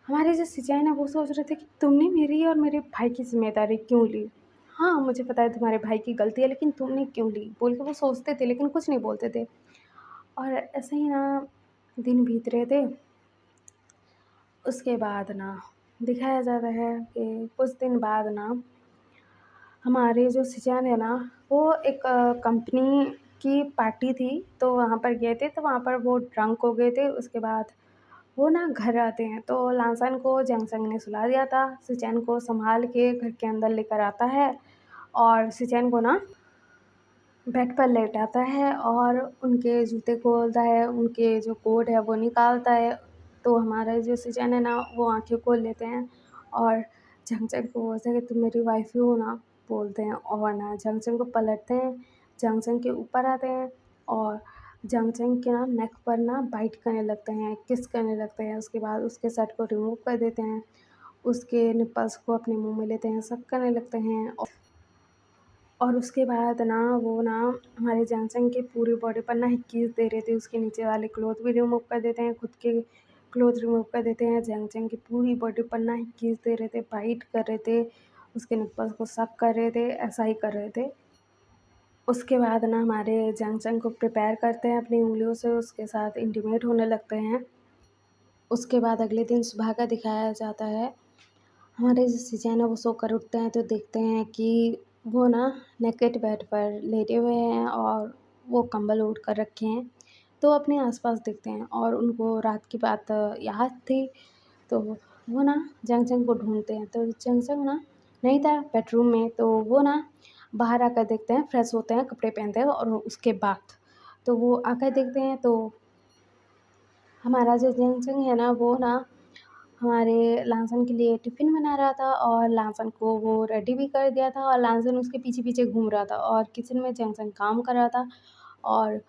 हमारे जो सिचेन है वो सोच रहे थे कि तुमने मेरी और मेरे भाई की ज़िम्मेदारी क्यों ली? हाँ, मुझे पता है तुम्हारे भाई की गलती है, लेकिन तुमने क्यों ली? बोल के वो सोचते थे, लेकिन कुछ नहीं बोलते थे। और ऐसे ही ना दिन बीत रहे थे। उसके बाद ना दिखाया जाता है कि कुछ दिन बाद ना हमारे जो सिचेन है ना, वो एक कंपनी की पार्टी थी, तो वहाँ पर गए थे, तो वहाँ पर वो ड्रंक हो गए थे। उसके बाद वो ना घर आते हैं, तो लांसन को जंगजंग ने सुला दिया था। सिचेन को सँभाल के घर के अंदर लेकर आता है और सिचेन को ना बेड पर लेटाता है और उनके जूते खोलता है, उनके जो कोट है वो निकालता है। तो हमारा जो सिचेन है ना, वो आँखें खोल लेते हैं और जंगजंग को बोलते हैं कि तुम मेरी वाइफ़ ही हो ना? बोलते हैं और ना जंगजंग को पलटते हैं, जंगजंग के ऊपर आते हैं और जंगजंग के ना नेक पर ना बाइट करने लगते हैं, किस करने लगते हैं। उसके बाद उसके शर्ट को रिमूव कर देते हैं, उसके निप्पल्स को अपने मुँह में लेते हैं, सब करने लगते हैं। और उसके बाद ना वो ना हमारे जंगजंग की पूरी बॉडी पर ना किस दे रहे थे, उसके नीचे वाले क्लॉथ भी रिमूव कर देते हैं, खुद के क्लॉथ रिमूव कर देते हैं, जंगजंग की पूरी बॉडी पर ना किस दे रहे थे, बाइट कर रहे थे, उसके निप्पल्स को सक कर रहे थे, ऐसा ही कर रहे थे। उसके बाद ना हमारे जंगजंग को प्रिपेयर करते हैं अपनी उँगलियों से, उसके साथ इंटीमेट होने लगते हैं। उसके बाद अगले दिन सुबह का दिखाया जाता है। हमारे जो सिचेन है वो सोकर उठते हैं तो देखते हैं कि वो ना नेकेड बेड पर लेटे हुए हैं और वो कंबल ओढ़ कर रखे हैं। तो अपने आस-पास देखते हैं और उनको रात की बात याद थी, तो वो ना जंगजंग को ढूँढते हैं। तो जंगजंग ना नहीं था बेडरूम में, तो वो ना बाहर आकर देखते हैं, फ्रेश होते हैं, कपड़े पहनते हैं और उसके बाद तो वो आकर देखते हैं, तो हमारा जो जंगजंग है ना, वो ना हमारे लांसन के लिए टिफ़िन बना रहा था और लांसन को वो रेडी भी कर दिया था और लांसन उसके पीछे-पीछे घूम रहा था और किचन में जंगजंग काम कर रहा था। और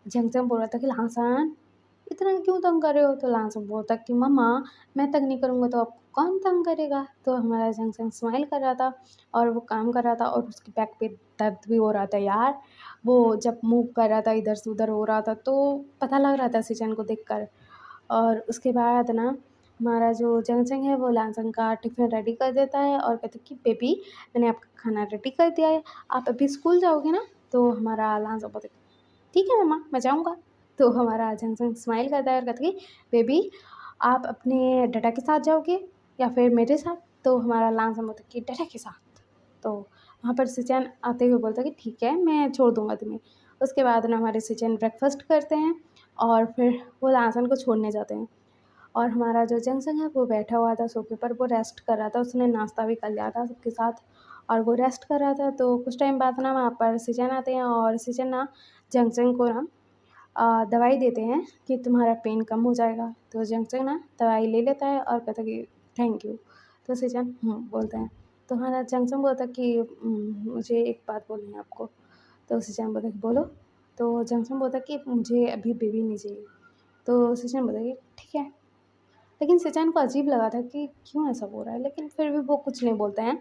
जंगजंग बोल रहा था कि लांसन, इतना क्यों तंग कर रहे हो? तो लांसन बोलता कि मम्मा, मैं तंग नहीं करूँगा तो अब कौन तंग करेगा? तो हमारा जंगजंग स्माइल कर रहा था और वो काम कर रहा था और उसके बैक पे दर्द भी हो रहा था यार। वो जब मूव कर रहा था, इधर से उधर हो रहा था, तो पता लग रहा था सिचन को देखकर। और उसके बाद ना हमारा जो जंगजंग है वो लांसन का टिफ़िन रेडी कर देता है और कहता है कि बेबी, मैंने आपका खाना रेडी कर दिया है, आप अभी स्कूल जाओगे ना? तो हमारा लांसन बोलता है ठीक है मम्मा, मैं जाऊँगा। तो हमारा जंगजंग स्माइल करता है और कहता है कि बेबी, आप अपने डैडा के साथ जाओगे या फिर मेरे साथ? तो हमारा लांसन बोलता है कि डैडा के साथ। तो वहाँ पर सिचन आते हुए बोलता है कि ठीक है, मैं छोड़ दूँगा तुम्हें। उसके बाद ना हमारे सिचन ब्रेकफ़ास्ट करते हैं और फिर वो लांसन को छोड़ने जाते हैं। और हमारा जो जंक्शन है वो बैठा हुआ था सोफे पर, वो रेस्ट कर रहा था, उसने नाश्ता भी कर लिया था सबके साथ और वो रेस्ट कर रहा था। तो कुछ टाइम बाद ना वहाँ पर सिजन आते हैं और सिजन ना जंक्शन को ना दवाई देते हैं कि तुम्हारा पेन कम हो जाएगा। तो जंक्शन ना दवाई ले लेता है और कहता है कि थैंक यू। तो सिजन बोलते हैं। तो हमारा जंक्शन बोलता है कि मुझे एक बात बोलनी है आपको। तो सिजन बोलता है कि बोलो। तो जंक्शन बोलता है कि मुझे अभी बेबी नहीं चाहिए। तो सिजन बोलता है कि ठीक है। लेकिन सिजन को अजीब लगा था कि क्यों ऐसा बोल रहा है, लेकिन फिर भी वो कुछ नहीं बोलते हैं।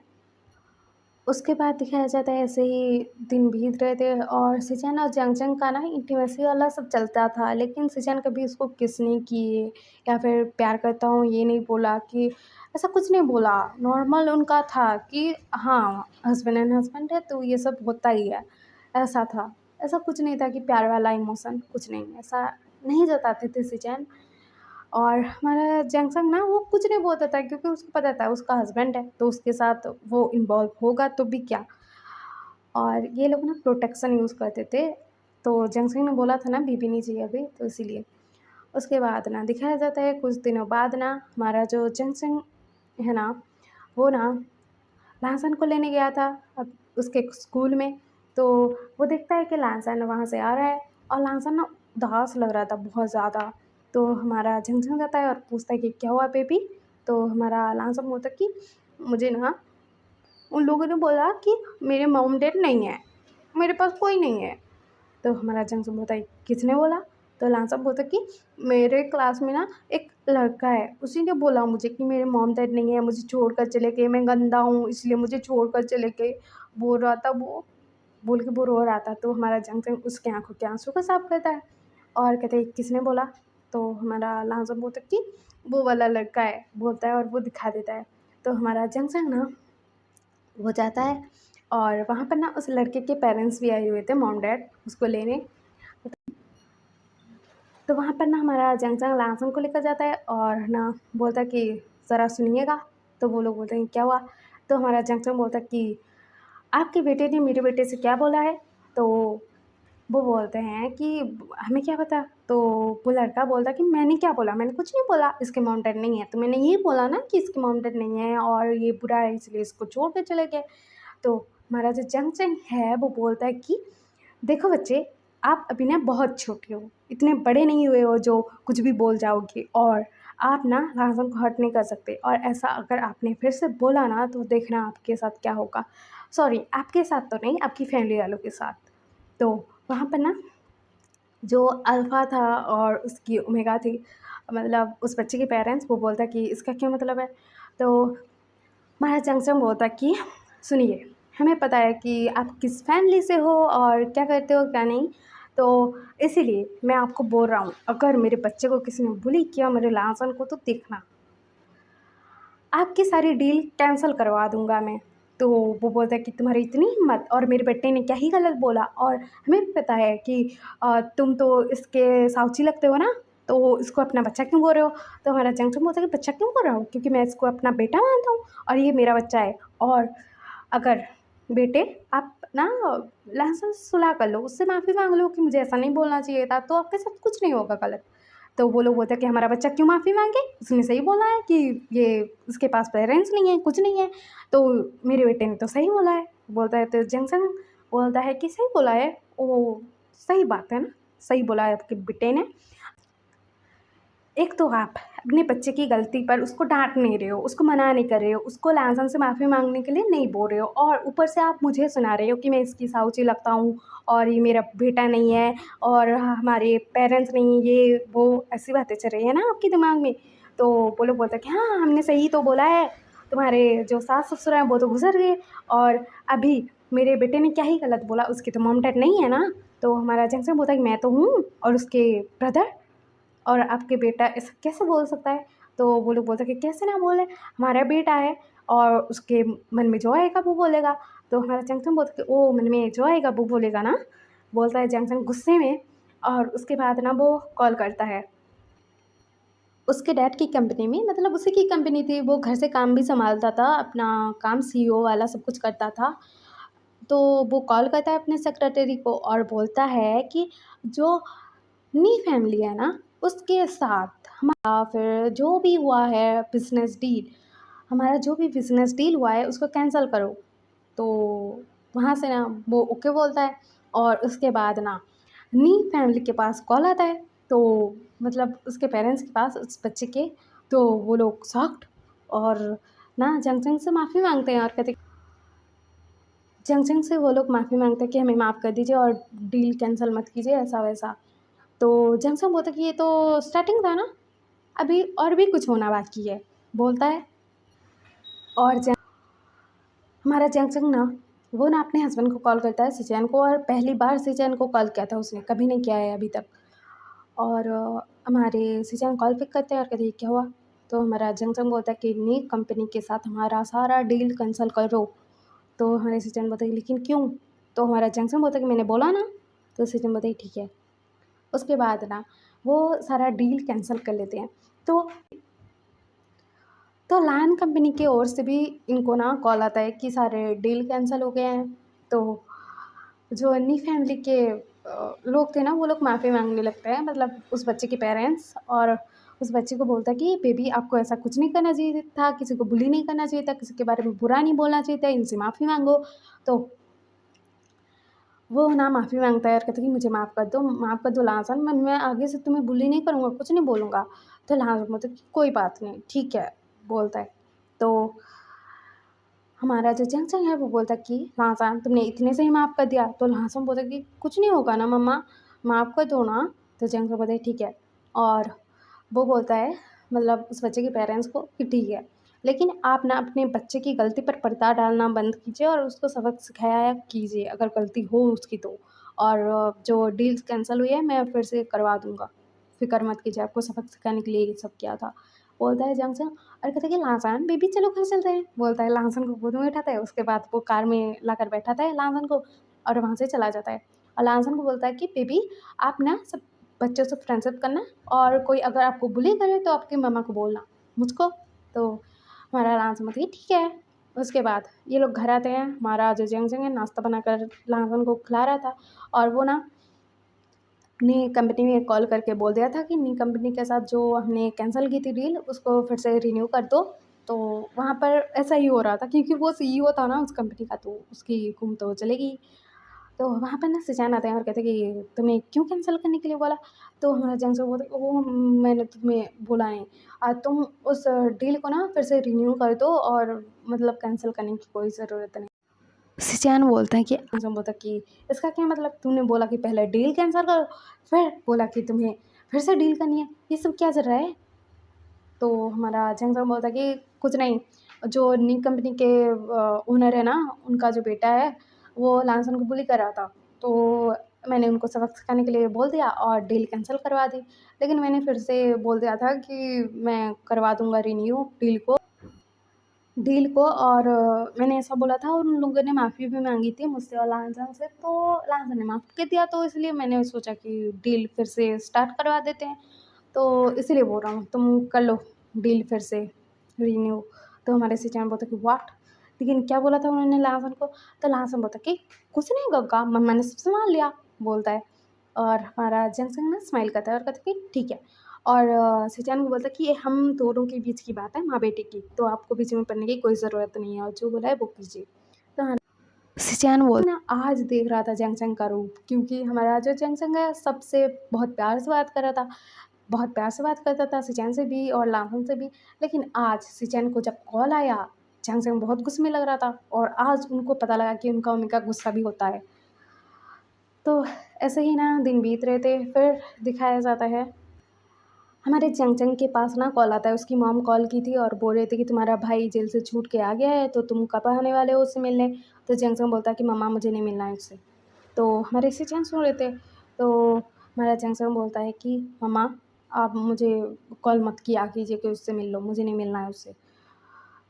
उसके बाद दिखाया जाता है ऐसे ही दिन बीत रहे थे और सिजन और जंक्शन का ना इंटीमेसी वाला सब चलता था, लेकिन सिजन कभी उसको किस नहीं किए या फिर प्यार करता हूँ ये नहीं बोला, कि ऐसा कुछ नहीं बोला। नॉर्मल उनका था कि हाँ हस्बैंड एंड हस्बैंड है तो ये सब होता ही है, ऐसा था। ऐसा कुछ नहीं था कि प्यार वाला इमोशन, कुछ नहीं, ऐसा नहीं जताते थे सिजन। और हमारा जंक्शन ना वो कुछ नहीं बोलता था क्योंकि उसको पता था उसका हस्बैंड है तो उसके साथ वो इन्वॉल्व होगा तो भी क्या। और ये लोग ना प्रोटेक्शन यूज़ करते थे। तो जंक्शन ने बोला था ना बीबी नहीं चाहिए अभी, तो इसीलिए। उसके बाद ना दिखाया जाता है कुछ दिनों बाद ना हमारा जो जंक्शन है ना वो ना लहसन को लेने गया था अब उसके स्कूल में। तो वो देखता है कि लहसन वहाँ से आ रहा है और लहसन ना उदास लग रहा था बहुत ज़्यादा। तो हमारा झंझन जाता है और पूछता है कि क्या हुआ बेबी। तो हमारा लहसन बोलता है कि मुझे ना उन लोगों ने बोला कि मेरे मॉम डैड नहीं है, मेरे पास कोई नहीं है। तो हमारा जंक्शन बोलता है किसने बोला। तो लांसब बोलता है कि मेरे क्लास में ना एक लड़का है, उसी ने बोला मुझे कि मेरे मॉम डैड नहीं है, मुझे छोड़ कर चले गए, मैं गंदा हूँ इसलिए मुझे छोड़ कर चले गए। बोल रहा था वो, बोल के वो रो रहा था। तो हमारा जंक्शन उसके आँखों के आंसू को साफ करता है और कहते हैं किसने बोला। तो हमारा लांसब बोलता है कि वो वाला लड़का है, बोलता है और वो दिखा देता है। तो हमारा जंक्शन ना वो जाता है और वहाँ पर ना उस लड़के के पेरेंट्स भी आए हुए थे, मॉम डैड उसको लेने। तो वहाँ पर ना हमारा जंक्शन लासन को लेकर जाता है और ना बोलता है कि ज़रा सुनिएगा। तो वो लोग बोलते हैं क्या हुआ। तो हमारा जंक्शन बोलता है कि आपके बेटे ने मेरे बेटे से क्या बोला है। तो वो बोलते हैं कि हमें क्या पता। तो वो लड़का बोलता है कि मैंने क्या बोला, मैंने कुछ नहीं बोला, इसके मॉम डैड नहीं है। तो मैंने ये बोला ना कि इसके मॉम डैड नहीं है और ये बुरा है इसलिए इसको छोड़ कर चले गए। तो हमारा जो जंक्शन है वो बोलता है कि देखो बच्चे, आप अभी ना बहुत छोटे हो, इतने बड़े नहीं हुए हो जो कुछ भी बोल जाओगे, और आप ना लाजम को हर्ट नहीं कर सकते, और ऐसा अगर आपने फिर से बोला ना तो देखना आपके साथ क्या होगा। सॉरी आपके साथ तो नहीं, आपकी फैमिली वालों के साथ। तो वहाँ पर ना जो अल्फ़ा था और उसकी ओमेगा थी, मतलब उस बच्चे के पेरेंट्स, वो बोलता कि इसका क्या मतलब है। तो हमारा जंक्शन बोलता कि सुनिए, हमें पता है कि आप किस फैमिली से हो और क्या करते हो क्या नहीं, तो इसीलिए मैं आपको बोल रहा हूँ अगर मेरे बच्चे को किसी ने बुली किया, मेरे लासन को, तो देखना आपकी सारी डील कैंसिल करवा दूँगा मैं। तो वो बोलता है कि तुम्हारी इतनी हिम्मत, और मेरे बेटे ने क्या ही गलत बोला, और हमें भी पता है कि तुम तो इसके साउची लगते हो ना, तो इसको अपना बच्चा क्यों बोल रहे हो। तो हमारा जंक्शन बोलता है कि बच्चा क्यों बोल रहा हूँ, क्योंकि मैं इसको अपना बेटा मानता हूँ और ये मेरा बच्चा है। और अगर बेटे आप ना लहसुन सुलह कर लो, उससे माफ़ी मांग लो कि मुझे ऐसा नहीं बोलना चाहिए था, तो आपके साथ कुछ नहीं होगा गलत। तो वो लोग बोलते हैं कि हमारा बच्चा क्यों माफ़ी मांगे, उसने सही बोला है कि ये उसके पास पेरेंट्स नहीं है, कुछ नहीं है, तो मेरे बेटे ने तो सही बोला है। बोलता है तो जंक्शन बोलता है कि सही बोला है, वो सही बात है ना, सही बोला है आपके बेटे ने। एक तो आप अपने बच्चे की गलती पर उसको डाँट नहीं रहे हो, उसको मना नहीं कर रहे हो, उसको लाज़म से माफ़ी माँगने के लिए नहीं बोल रहे हो, और ऊपर से आप मुझे सुना रहे हो कि मैं इसकी साउची लगता हूँ और ये मेरा बेटा नहीं है और हमारे पेरेंट्स नहीं हैं, ये वो ऐसी बातें चल रही है ना आपके दिमाग में। तो वो लोग बोलते हैं कि हाँ, हमने सही तो बोला है, तुम्हारे जो सास-ससुर हैं वो तो गुज़र गए, और अभी मेरे बेटे ने क्या ही गलत बोला, उसके तो मॉम-डैड नहीं है ना। तो हमारा जंक्शन बोलता है कि मैं तो हूँ और उसके ब्रदर, और आपके बेटा ऐसा कैसे बोल सकता है। तो वो लोग बोलते हैं कि कैसे ना बोले, हमारा बेटा है और उसके मन में जो आएगा वो बोलेगा। तो हमारा जंक्शन बोलता है कि ओ मन में जो आएगा वो बोलेगा ना, बोलता है जंक्शन गुस्से में। और उसके बाद ना वो कॉल करता है उसके डैड की कंपनी में, मतलब उसी की कंपनी थी, वो घर से काम भी संभालता था, अपना काम सीईओ वाला सब कुछ करता था। तो वो कॉल करता है अपने सेक्रेटरी को और बोलता है कि जो नी फैमिली है ना उसके साथ हमारा फिर जो भी हुआ है बिज़नेस डील, हमारा जो भी बिज़नेस डील हुआ है उसको कैंसल करो। तो वहाँ से ना वो ओके बोलता है और उसके बाद ना नी फैमिली के पास कॉल आता है। तो मतलब उसके पेरेंट्स के पास उस बच्चे के, तो वो लोग शॉक्ड और ना जंगजंग से माफ़ी मांगते हैं और कहते हैं, जंगजंग से वो लोग माफ़ी मांगते हैं कि हमें माफ़ कर दीजिए और डील कैंसिल मत कीजिए ऐसा वैसा। तो जंगजंग बोलता है कि ये तो स्टार्टिंग था ना, अभी और भी कुछ होना बाकी है, बोलता है। और हमारा जंगजंग ना वो ना अपने हस्बैंड को कॉल करता है सिचैन को, और पहली बार सिचैन को कॉल किया था उसने, कभी नहीं किया है अभी तक। और हमारे सिचैन कॉल पिक करते हैं और कहते हैं क्या हुआ। तो हमारा जंगजंग बोलता है कि नई कंपनी के साथ हमारा सारा डील कैंसिल करो। तो हमारे सिचैन बोलते हैं लेकिन क्यों। तो हमारा जंगजंग बोलता है कि मैंने बोला ना। तो सिचैन बोलते हैं ठीक है। उसके बाद ना वो सारा डील कैंसिल कर लेते हैं। तो लायन कंपनी की ओर से भी इनको ना कॉल आता है कि सारे डील कैंसिल हो गए हैं। तो जो अन्नी फैमिली के लोग थे ना, वो लोग माफ़ी मांगने लगते हैं, मतलब उस बच्चे के पेरेंट्स। और उस बच्चे को बोलता है कि बेबी आपको ऐसा कुछ नहीं करना चाहिए था, किसी को बुली नहीं करना चाहिए था, किसी के बारे में बुरा नहीं बोलना चाहिए था, इनसे माफ़ी मांगो। तो वो ना माफ़ी मांगता है और कहता है कि मुझे माफ़ कर दो लासन, मैं आगे से तुम्हें बुली नहीं करूँगा, कुछ नहीं बोलूँगा। तो लासन बोलता है कि कोई बात नहीं, ठीक है, बोलता है। तो हमारा जो जंगजंग है वो बोलता कि लासान तुमने इतने से ही माफ़ कर दिया। तो लासान बोलता कि कुछ नहीं होगा ना मम्मा, माफ़ कर दो ना। तो जंगजंग बोलता है ठीक है। और वो बोलता है मतलब उस बच्चे के पेरेंट्स को कि ठीक है, लेकिन आप ना अपने बच्चे की गलती पर पर्दा डालना बंद कीजिए और उसको सबक सिखाया कीजिए अगर गलती हो उसकी तो। और जो डील्स कैंसिल हुई है मैं फिर से करवा दूँगा, फ़िक्र मत कीजिए, आपको सबक सिखाने के लिए ये सब किया था। बोलता है जंगजंग और कहता है कि लासान बेबी चलो घर चलते हैं। बोलता है, लासान को गोद में उठाता है, उसके बाद वो कार में लाकर बैठाता है लासान को और वहाँ से चला जाता है। और लासान को बोलता है कि बेबी आप ना सब बच्चों से फ्रेंडशिप करना, और कोई अगर आपको बुली करे तो आपकी मम्मा को बोलना, मुझको। तो हमारा लासान बोलती है ठीक है। उसके बाद ये लोग घर आते हैं, हमारा जो जंगजंग है नाश्ता बनाकर लासान को खिला रहा था। और वो ना अपनी कंपनी में कॉल करके बोल दिया था कि नई कंपनी के साथ जो हमने कैंसिल की थी डील उसको फिर से रिन्यू कर दो। तो वहाँ पर ऐसा ही हो रहा था क्योंकि वो सीईओ था ना उस कंपनी का, तो उसकी हुकूम तो चलेगी। तो वहाँ पर ना सिजान आते हैं और कहते हैं कि तुम्हें क्यों कैंसिल करने के लिए बोला। तो हमारा जंग बोलते हैं वो मैंने तुम्हें बोला नहीं, तुम उस डील को ना फिर से रिन्यू कर दो और मतलब कैंसिल करने की कोई ज़रूरत नहीं। सिचैन बोलता है कि आज़म बोलता है कि इसका क्या मतलब, तूने बोला कि पहले डील कैंसिल करो, फिर बोला कि तुम्हें फिर से डील करनी है, ये सब क्या चल रहा है। तो हमारा जंगजंग बोलता है कि कुछ नहीं, जो नई कंपनी के ओनर है ना, उनका जो बेटा है वो लांसन को बुली कर रहा था। तो मैंने उनको सबक सिखाने के लिए बोल दिया और डील कैंसिल करवा दी। लेकिन मैंने फिर से बोल दिया था कि मैं करवा दूँगा रिन्यू डील को। और मैंने ऐसा बोला था और उन लोगों ने माफ़ी भी मांगी थी मुझसे और लांसन से, तो लांसन ने माफ़ कर दिया। तो इसलिए मैंने सोचा कि डील फिर से स्टार्ट करवा देते हैं। तो इसीलिए बोल रहा हूँ तुम कर लो डील फिर से रिन्यू। तो हमारे सिचुएशन बोलते कि व्हाट, लेकिन क्या बोला था उन्होंने लांसन को। तो लांसन बोलता कि कुछ नहीं गग्गा, मम्मा ने सब संभाल लिया, बोलता है। और हमारा जंगसन ना स्माइल करता है और कहता है कि ठीक है। और सिचैन को बोलता है कि ये हम दोनों के बीच की बात है, माँ बेटे की, तो आपको बीच में पड़ने की कोई ज़रूरत नहीं है और जो बोला है वो कीजिए। तो सिचैन बोलता ना आज देख रहा था जंगसन का रूप, क्योंकि हमारा जो जंगसन है सबसे बहुत प्यार से बात कर रहा था, बहुत प्यार से बात करता था सिचैन से भी और लांसन से भी। लेकिन आज सिचैन को जब कॉल आया, जंगसन बहुत गुस्से में लग रहा था और आज उनको पता लगा कि उनका मम्मी का गुस्सा भी होता है। तो ऐसे ही ना दिन बीत रहे थे, फिर दिखाया जाता है हमारे जंगजंग के पास ना कॉल आता है, उसकी मॉम कॉल की थी और बोल रहे थे कि तुम्हारा भाई जेल से छूट के आ गया है, तो तुम कब आने वाले हो उससे मिलने। तो जंगजंग बोलता है कि मम्मा मुझे नहीं मिलना है उससे। तो हमारे सिचुएशन सुन रहे थे। तो हमारा जंगजंग बोलता है कि मम्मा आप मुझे कॉल मत किया कीजिए कि उससे मिल लो, मुझे नहीं मिलना है उससे।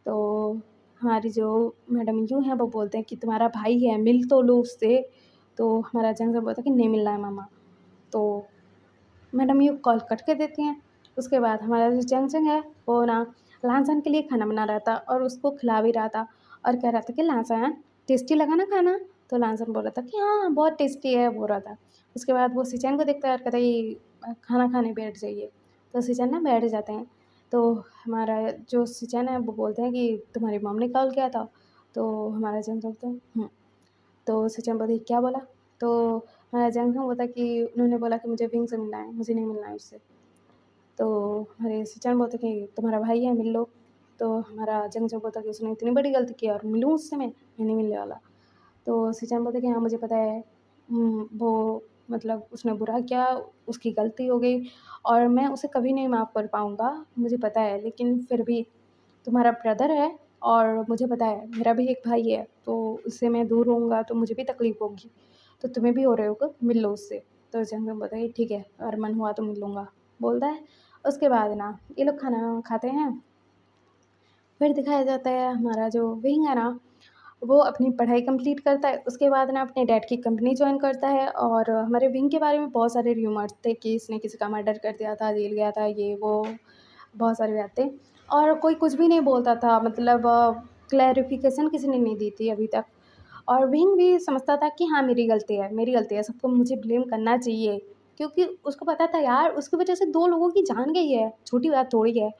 तो हमारी जो मैडम यूँ हैं वो बोलते हैं कि तुम्हारा भाई है, मिल तो लो उससे। तो हमारा जंगजंग बोलता है कि नहीं मिलना है मम्मा। तो मैडम यू कॉल कट कर देती हैं। उसके बाद हमारा जो जंगजंग है वो ना लांसन के लिए खाना बना रहा था और उसको खिला भी रहा था और कह रहा था कि लांसन टेस्टी लगा ना खाना। तो लांसन बोल रहा था कि हाँ बहुत टेस्टी है, बोल रहा था। उसके बाद वो सिचैन को देखता है और कहता है ये खाना खाने बैठ जाइए। तो सिचन ना बैठ जाते हैं। तो हमारा जो सिचन है वो बोलते हैं कि तुम्हारी मॉम ने कॉल किया था। तो हमारा जंग बोलता है तो सिचन बोलती क्या बोला? तो हमारा जंग बोलता है कि उन्होंने बोला कि मुझे विंग से मिलना है, मुझे नहीं मिलना है उससे। तो हमारे सिचन बोलते कि तुम्हारा भाई है, मिल लो। तो हमारा जंग बोलता कि उसने इतनी बड़ी गलती की और मिलूँ उससे मैं नहीं मिलने वाला। तो सिचन बोलते कि हाँ मुझे पता है, वो मतलब उसने बुरा किया, उसकी गलती हो गई और मैं उसे कभी नहीं माफ़ कर पाऊँगा, मुझे पता है। लेकिन फिर भी तुम्हारा ब्रदर है और मुझे पता है मेरा भी एक भाई है, तो उससे मैं दूर रहूँगा तो मुझे भी तकलीफ़ होगी, तो तुम्हें भी हो रहे होगा, मिल लो उससे। तो जंगम बोलता है ठीक है, अगर मन हुआ तो मिल लूँगा, बोलता है। उसके बाद ना ये लोग खाना खाते हैं। फिर दिखाया जाता है हमारा जो विंग है ना, वो अपनी पढ़ाई कंप्लीट करता है। उसके बाद ना अपने डैड की कंपनी जॉइन करता है। और हमारे विंग के बारे में बहुत सारे र्यूमर्स थे कि इसने किसी का मर्डर कर दिया था, जेल गया था, ये वो बहुत सारी बातें। और कोई कुछ भी नहीं बोलता था, मतलब क्लैरिफिकेशन किसी ने नहीं दी थी अभी तक। और विंग भी समझता था कि हाँ मेरी गलती है, मेरी गलती है, सबको मुझे ब्लेम करना चाहिए, क्योंकि उसको पता था यार उसकी वजह से 2 लोगों की जान गई है, छोटी बात थोड़ी है।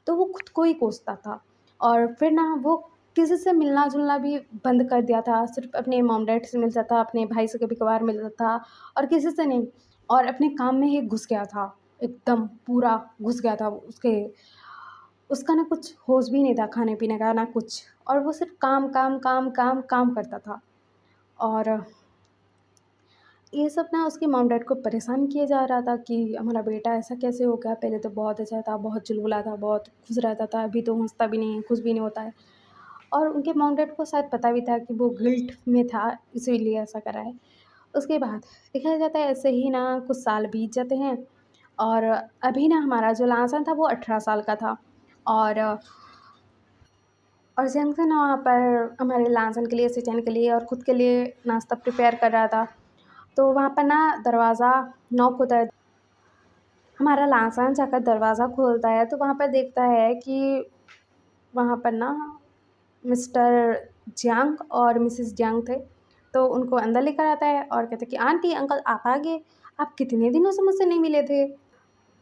तो वो खुद को ही कोसता था। और फिर ना वो किसी से मिलना-जुलना भी बंद कर दिया था, सिर्फ़ अपने मॉम-डैड से मिलता था, अपने भाई से कभी-कभार मिलता था और किसी से नहीं। और अपने काम में ही घुस गया था, एकदम पूरा घुस गया था उसके। उसका ना कुछ होश भी नहीं था खाने-पीने का, ना कुछ। और वो सिर्फ़ काम, काम, काम, काम, काम करता था। और ये सब ना उसके मॉम-डैड को परेशान किए जा रहा था कि हमारा बेटा ऐसा कैसे हो गया? पहले तो बहुत अच्छा था, बहुत चुलबुला था, बहुत खुश रहता था, अभी तो हँसता भी नहीं है, खुश भी नहीं होता है। और उनके मॉम-डैड को शायद पता भी था कि वो गिल्ट में था, इसीलिए ऐसा करा है। उसके बाद दिखाया जाता है ऐसे ही ना कुछ साल बीत जाते हैं। और अभी ना हमारा जो लासन था वो 18 साल का था। और जंक्शन वहाँ पर हमारे लासन के लिए, सिचन के लिए और खुद के लिए नाश्ता प्रिपेयर कर रहा था। तो वहाँ पर ना दरवाज़ा नॉक होता है। हमारा लासान जाकर दरवाज़ा खोलता है तो वहाँ पर देखता है कि वहाँ पर ना मिस्टर जियांग और मिसेस जियांग थे। तो उनको अंदर लेकर आता है और कहता है कि आंटी, अंकल आप आ गए, आप कितने दिनों से मुझसे नहीं मिले थे।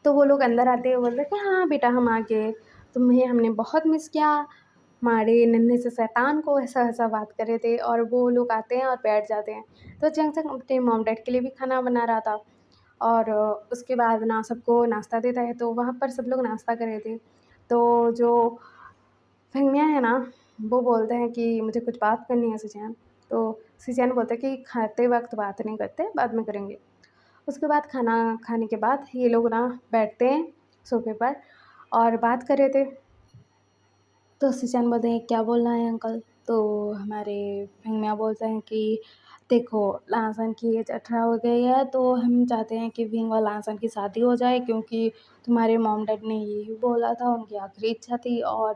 तो वो लोग अंदर आते हैं, बोलते हैं कि हाँ बेटा हम आ गए, तुम्हें हमने बहुत मिस किया, हमारे नन्हे से शैतान को, ऐसा-ऐसा बात कर रहे थे। और वो लोग आते हैं और बैठ जाते हैं। तो जियांग अपने मॉम-डैड के लिए भी खाना बना रहा था। और उसके बाद ना सबको नाश्ता देता है, तो वहाँ पर सब लोग नाश्ता कर रहे थे। तो जो फेंगमिया है ना, वो बोलते हैं कि मुझे कुछ बात करनी है सिचेन। तो सिचेन बोलता है कि खाते वक़्त बात नहीं करते, बाद में करेंगे। उसके बाद खाना खाने के बाद ये लोग ना बैठते हैं सोफ़े पर और बात कर रहे थे। तो सिचेन बोलते हैं क्या बोलना है अंकल? तो हमारे फेंगमिया बोलते हैं कि देखो लासन की एज 18 हो गई है, तो हम चाहते हैं कि विंग और लासन की शादी हो जाए, क्योंकि तुम्हारे मॉम-डैड ने यही बोला था, उनकी आखिरी इच्छा थी। और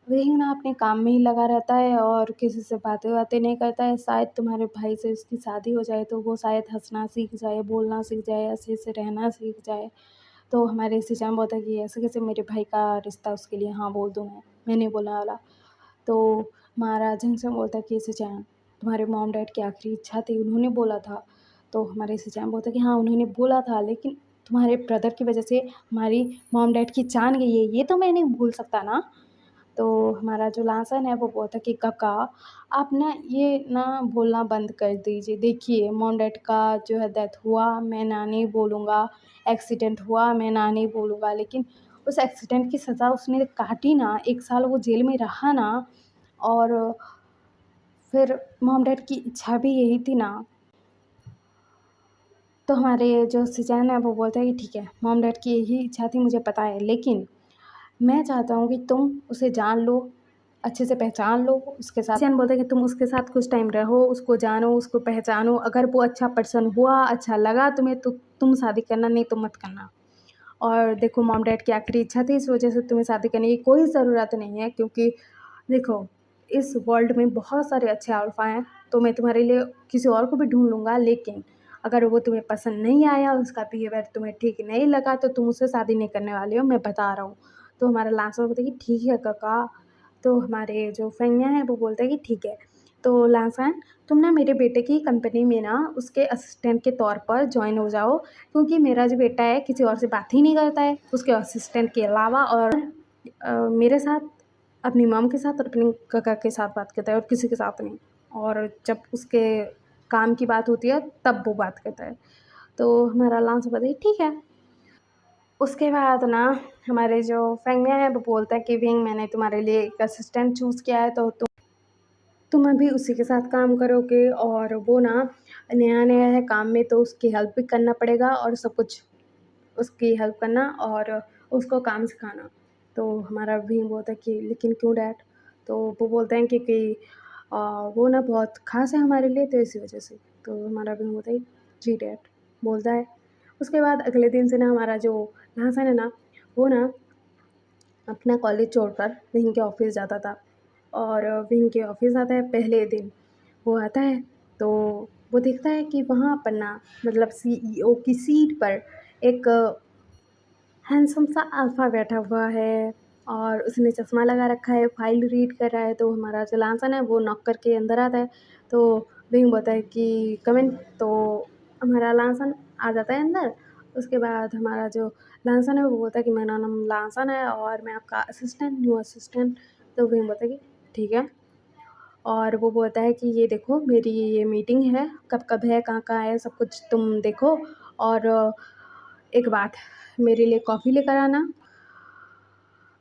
विंग ना अपने काम में ही लगा रहता है और किसी से बातें-वातें नहीं करता है। शायद तुम्हारे भाई से उसकी शादी हो जाए तो वो शायद हँसना सीख जाए, बोलना सीख जाए, अच्छे से रहना सीख जाए। तो हमारे सिचन बोलता है कि ऐसे कैसे मेरे भाई का रिश्ता उसके लिए हाँ बोल दूँ मैं नहीं बोलने वाला। तो हमारा जंक्शन बोलता है कि सिचन तुम्हारे मॉम-डैड की आखिरी इच्छा थी, उन्होंने बोला था। तो हमारे सिचन बोलता है कि हाँ उन्होंने बोला था, लेकिन तुम्हारे ब्रदर की वजह से हमारी मॉम-डैड की जान गई है, ये तो मैं नहीं भूल सकता ना। तो हमारा जो लासन है वो बोलता है कि काका आप ना ये ना बोलना बंद कर दीजिए। देखिए मॉम-डैड का जो है डेथ हुआ, मैं ना नहीं बोलूँगा, एक्सीडेंट हुआ मैं ना नहीं बोलूँगा, लेकिन उस एक्सीडेंट की सज़ा उसने काटी ना, 1 साल वो जेल में रहा ना। और फिर मॉम-डैड की इच्छा भी यही थी ना। तो हमारे जो सिचन है वो बोलता है कि ठीक है, मॉम-डैड की यही इच्छा थी मुझे पता है, लेकिन मैं चाहता हूँ कि तुम उसे जान लो, अच्छे से पहचान लो उसके साथ। सिचन बोलता है कि तुम उसके साथ कुछ टाइम रहो, उसको जानो, उसको पहचानो, अगर वो अच्छा पर्सन हुआ, अच्छा लगा तुम्हें तो तुम शादी करना, नहीं तो मत करना। और देखो मॉम-डैड की आखिरी इच्छा थी, इस वजह से तुम्हें शादी करने की कोई ज़रूरत नहीं है, क्योंकि देखो इस वर्ल्ड में बहुत सारे अच्छे अल्फ़ा हैं, तो मैं तुम्हारे लिए किसी और को भी ढूँढ लूँगा, लेकिन अगर वो तुम्हें पसंद नहीं आया, उसका बिहेवियर तुम्हें ठीक नहीं लगा, तो तुम उससे शादी नहीं करने वाले हो, मैं बता रहा हूँ। तो हमारा लास्ट बोलता है कि ठीक है काका। तो हमारे जो फेंगमिया हैं वो बोलते हैं कि ठीक है, तो लासान, तुम ना मेरे बेटे की कंपनी में ना उसके असिस्टेंट के तौर पर जॉइन हो जाओ, क्योंकि मेरा जो बेटा है किसी और से बात ही नहीं करता है उसके असिस्टेंट के अलावा, और मेरे साथ, अपनी मॉम के साथ और अपने काका के साथ बात करता है और किसी के साथ नहीं। और जब उसके काम की बात होती है तब वो बात करता है। तो हमारा लांस बताइए ठीक है। उसके बाद ना हमारे जो फेंगमिया है वो बोलता है कि विंग, मैंने तुम्हारे लिए एक असिस्टेंट चूज़ किया है, तो तुम अभी उसी के साथ काम करोगे, और वो ना नया नया है काम में तो उसकी हेल्प भी करना पड़ेगा और सब कुछ उसकी हेल्प करना और उसको काम सिखाना। तो हमारा भीम बोलता है कि लेकिन क्यों डैड? तो वो बोलते हैं क्योंकि वो ना बहुत ख़ास है हमारे लिए, तो इसी वजह से। तो हमारा भीम बोलता है जी डैड, बोलता है। उसके बाद अगले दिन से ना हमारा जो लहसन है ना, वो ना अपना कॉलेज छोड़कर विंग के ऑफिस जाता था। और विंग के ऑफिस आता है पहले दिन, वो आता है तो वो देखता है कि वहाँ पर ना, मतलब सीईओ की सीट पर एक हैंडसम सा अल्फ़ा बैठा हुआ है और उसने चश्मा लगा रखा है, फाइल रीड कर रहा है। तो हमारा जो लांसन है वो नॉक करके अंदर आता है। तो विंग बोलता है कि कम इन। तो हमारा लांसन आ जाता है अंदर। उसके बाद हमारा जो लांसन है वो बोलता है कि मेरा नाम लांसन है और मैं आपका असिस्टेंट, न्यू असिस्टेंट। तो विंग बोलता है कि ठीक है। और वो बोलता है कि ये देखो मेरी ये मीटिंग है, कब कब है, कहाँ कहाँ है, सब कुछ तुम देखो। और एक बात, मेरे लिए कॉफ़ी लेकर आना,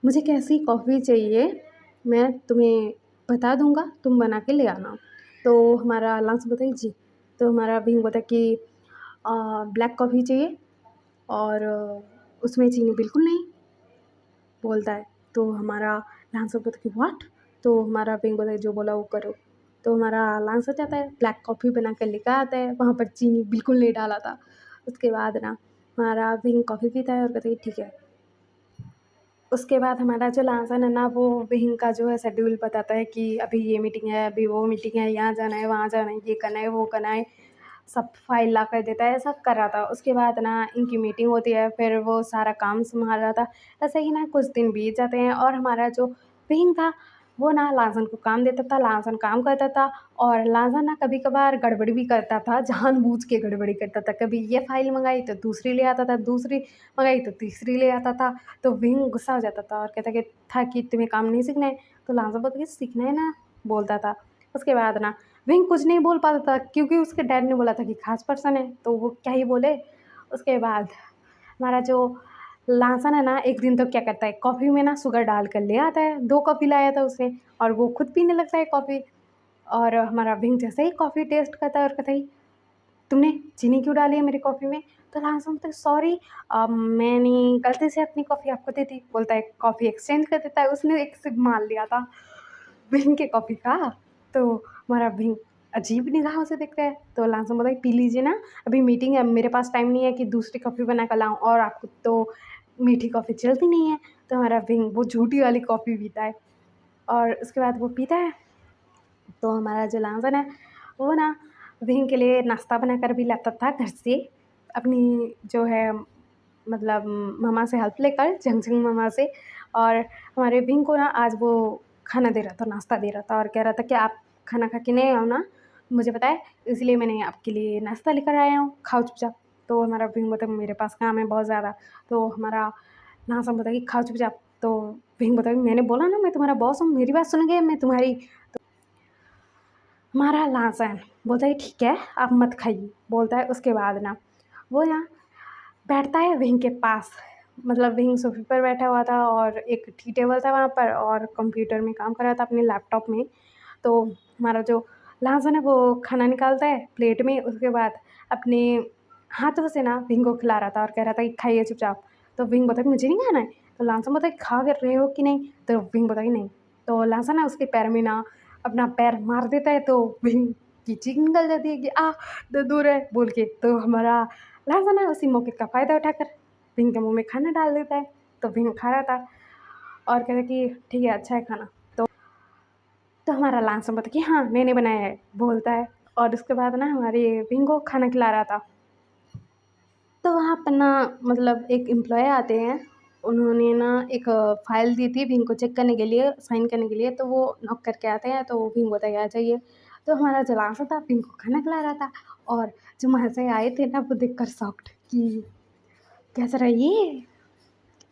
मुझे कैसी कॉफ़ी चाहिए मैं तुम्हें बता दूँगा, तुम बना के ले आना। तो हमारा लांस बताइए जी। तो हमारा विंग बोलता है कि ब्लैक कॉफ़ी चाहिए और उसमें चीनी बिल्कुल नहीं, बोलता है। तो हमारा लांस बोलता है कि व्हाट? तो हमारा विंग बोलता है जो बोला वो करो। तो हमारा लांस हो जाता है, ब्लैक कॉफ़ी बना कर लेकर आता है, वहाँ पर चीनी बिल्कुल नहीं डाला था। उसके बाद ना हमारा विंग कॉफ़ी पीता है और कहता है ठीक है। उसके बाद हमारा जो लांसन है ना, वो विंग का जो है शेड्यूल बताता है कि अभी ये मीटिंग है, अभी वो मीटिंग है, यहाँ जाना है, वहाँ जाना है, ये करना है, वो करना है, सब फाइल ला कर देता है, सब कर रहा था। उसके बाद ना इनकी मीटिंग होती है, फिर वो सारा काम संभाल रहा था। ऐसे ही ना कुछ दिन बीत जाते हैं और हमारा जो विंग था वो ना लाजन को काम देता था, लाजन काम करता था। और लाजन ना कभी कभार गड़बड़ी भी करता था, जानबूझ के गड़बड़ी करता था। कभी ये फाइल मंगाई तो दूसरी ले आता था, दूसरी मंगाई तो तीसरी ले आता था। तो विंग गुस्सा हो जाता था और कहता कि था कि तुम्हें काम नहीं सीखना है? तो लाजन बोलता कि सीखना है ना, बोलता था। उसके बाद ना विंग कुछ नहीं बोल पाता था, क्योंकि उसके डैड ने बोला था कि खास पर्सन है, तो वो क्या ही बोले। उसके बाद हमारा जो लासन है ना, एक दिन तो क्या करता है, कॉफ़ी में ना शुगर डाल कर ले आता है, 2 कॉफ़ी लाया था उसने, और वो खुद पीने लगता है कॉफ़ी। और हमारा विंग जैसे ही कॉफ़ी टेस्ट करता है और कहता है तुमने चीनी क्यों डाली है मेरी कॉफ़ी में? तो लास्ट बोलता है सॉरी, मैंने गलती से अपनी कॉफ़ी आपको दे दी। बोलता है कॉफ़ी एक्सचेंज कर देता है, उसने एक सिप मान लिया था विंग के कॉफ़ी का। तो हमारा विंग अजीब निगाहों से देखता है। तो लास्ट बोलता है पी लीजिए ना, अभी मीटिंग है, मेरे पास टाइम नहीं है कि दूसरी कॉफ़ी बना कर लाऊँ, और आपको तो मीठी कॉफ़ी चलती नहीं है। तो हमारा विंग वो झूठी वाली कॉफ़ी पीता है और उसके बाद वो पीता है। तो हमारा जो लांसन है वो ना विंग के लिए नाश्ता बना कर भी लाता था घर से, अपनी जो है मतलब मामा से हेल्प लेकर, झंगझंग मामा से। और हमारे विंग को ना आज वो खाना दे रहा था, नाश्ता दे रहा था और कह रहा था कि आप खाना खा के नहीं आओ ना, मुझे पता है, इसलिए मैंने आपके लिए नाश्ता लेकर आया हूँ, खाओ चुपचाप। तो हमारा विंग बोलता मेरे पास काम है बहुत ज़्यादा। तो हमारा लांसन बोलता कि खाओ चुपचाप। तो विंग बोलता मैंने बोला ना मैं तुम्हारा बॉस हूँ, मेरी बात सुन गए, मैं तुम्हारी। हमारा लासन बोलता है ठीक है आप मत खाइए, बोलता है। उसके बाद ना वो ना बैठता है विंग के पास, मतलब विंग सोफे पर बैठा हुआ था और एक टी टेबल था वहाँ पर, और कंप्यूटर में काम कर रहा था अपने लैपटॉप में। तो हमारा जो लासन है वो खाना निकालता है प्लेट में, उसके बाद अपने हाथों से ना विंग को खिला रहा था और कह रहा था कि खाइए चुपचाप। तो विंग बोलता है मुझे नहीं खाना है। तो लासन बोलता है खा कर रहे हो कि नहीं? तो विंग बोलता है कि नहीं। तो लासन ना उसके पैर में ना अपना पैर मार देता है, तो विंग की चीख निकल जाती है कि दर्द हो रहा है बोल के। तो हमारा लासन ना उसी मौके का फ़ायदा उठाकर विंग के मुँह में खाना डाल देता है। तो विंग खा रहा था और कहता है कि ठीक है अच्छा है खाना। तो हमारा लांसन बोलता है कि हाँ मैंने बनाया है, बोलता है। और उसके बाद ना हमारे विंग को खाना खिला रहा था। तो वहाँ पर ना मतलब एक एम्प्लॉय आते हैं, उन्होंने ना एक फ़ाइल दी थी विंग को चेक करने के लिए, साइन करने के लिए। तो वो नॉक करके आते हैं, तो विंग बोलता है आ जाइए। तो हमारा जो लांसर था पिंक को खाना खिला रहा था, और जो महाशय आए थे ना वो देखकर शॉक्ड कि कैसा रहा ये।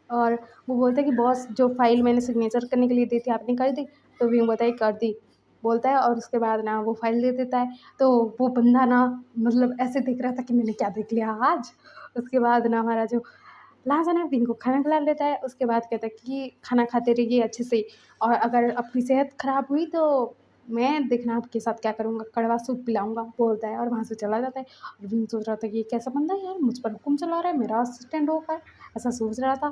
और वो बोलता है कि बॉस जो फाइल मैंने सिग्नेचर करने के लिए दी थी आपने कर दी? तो विंग बोलता है कर दी, बोलता है, और उसके बाद ना वो फाइल दे देता है। तो वो बंदा ना मतलब ऐसे देख रहा था कि मैंने क्या देख लिया आज। उसके बाद ना हमारा जो लास्ट है विंग को खाना खिला लेता है। उसके बाद कहता है कि खाना खाते रहिए अच्छे से, और अगर आपकी सेहत खराब हुई तो मैं देखना आपके साथ क्या करूँगा, कड़वा सूप पिलाऊंगा, बोलता है और वहाँ से चला जाता है। और विंग सोच रहा था कि ये कैसा बंदा है यार, मुझ पर हुक्म चला रहा है मेरा असिस्टेंट होकर, ऐसा सोच रहा था।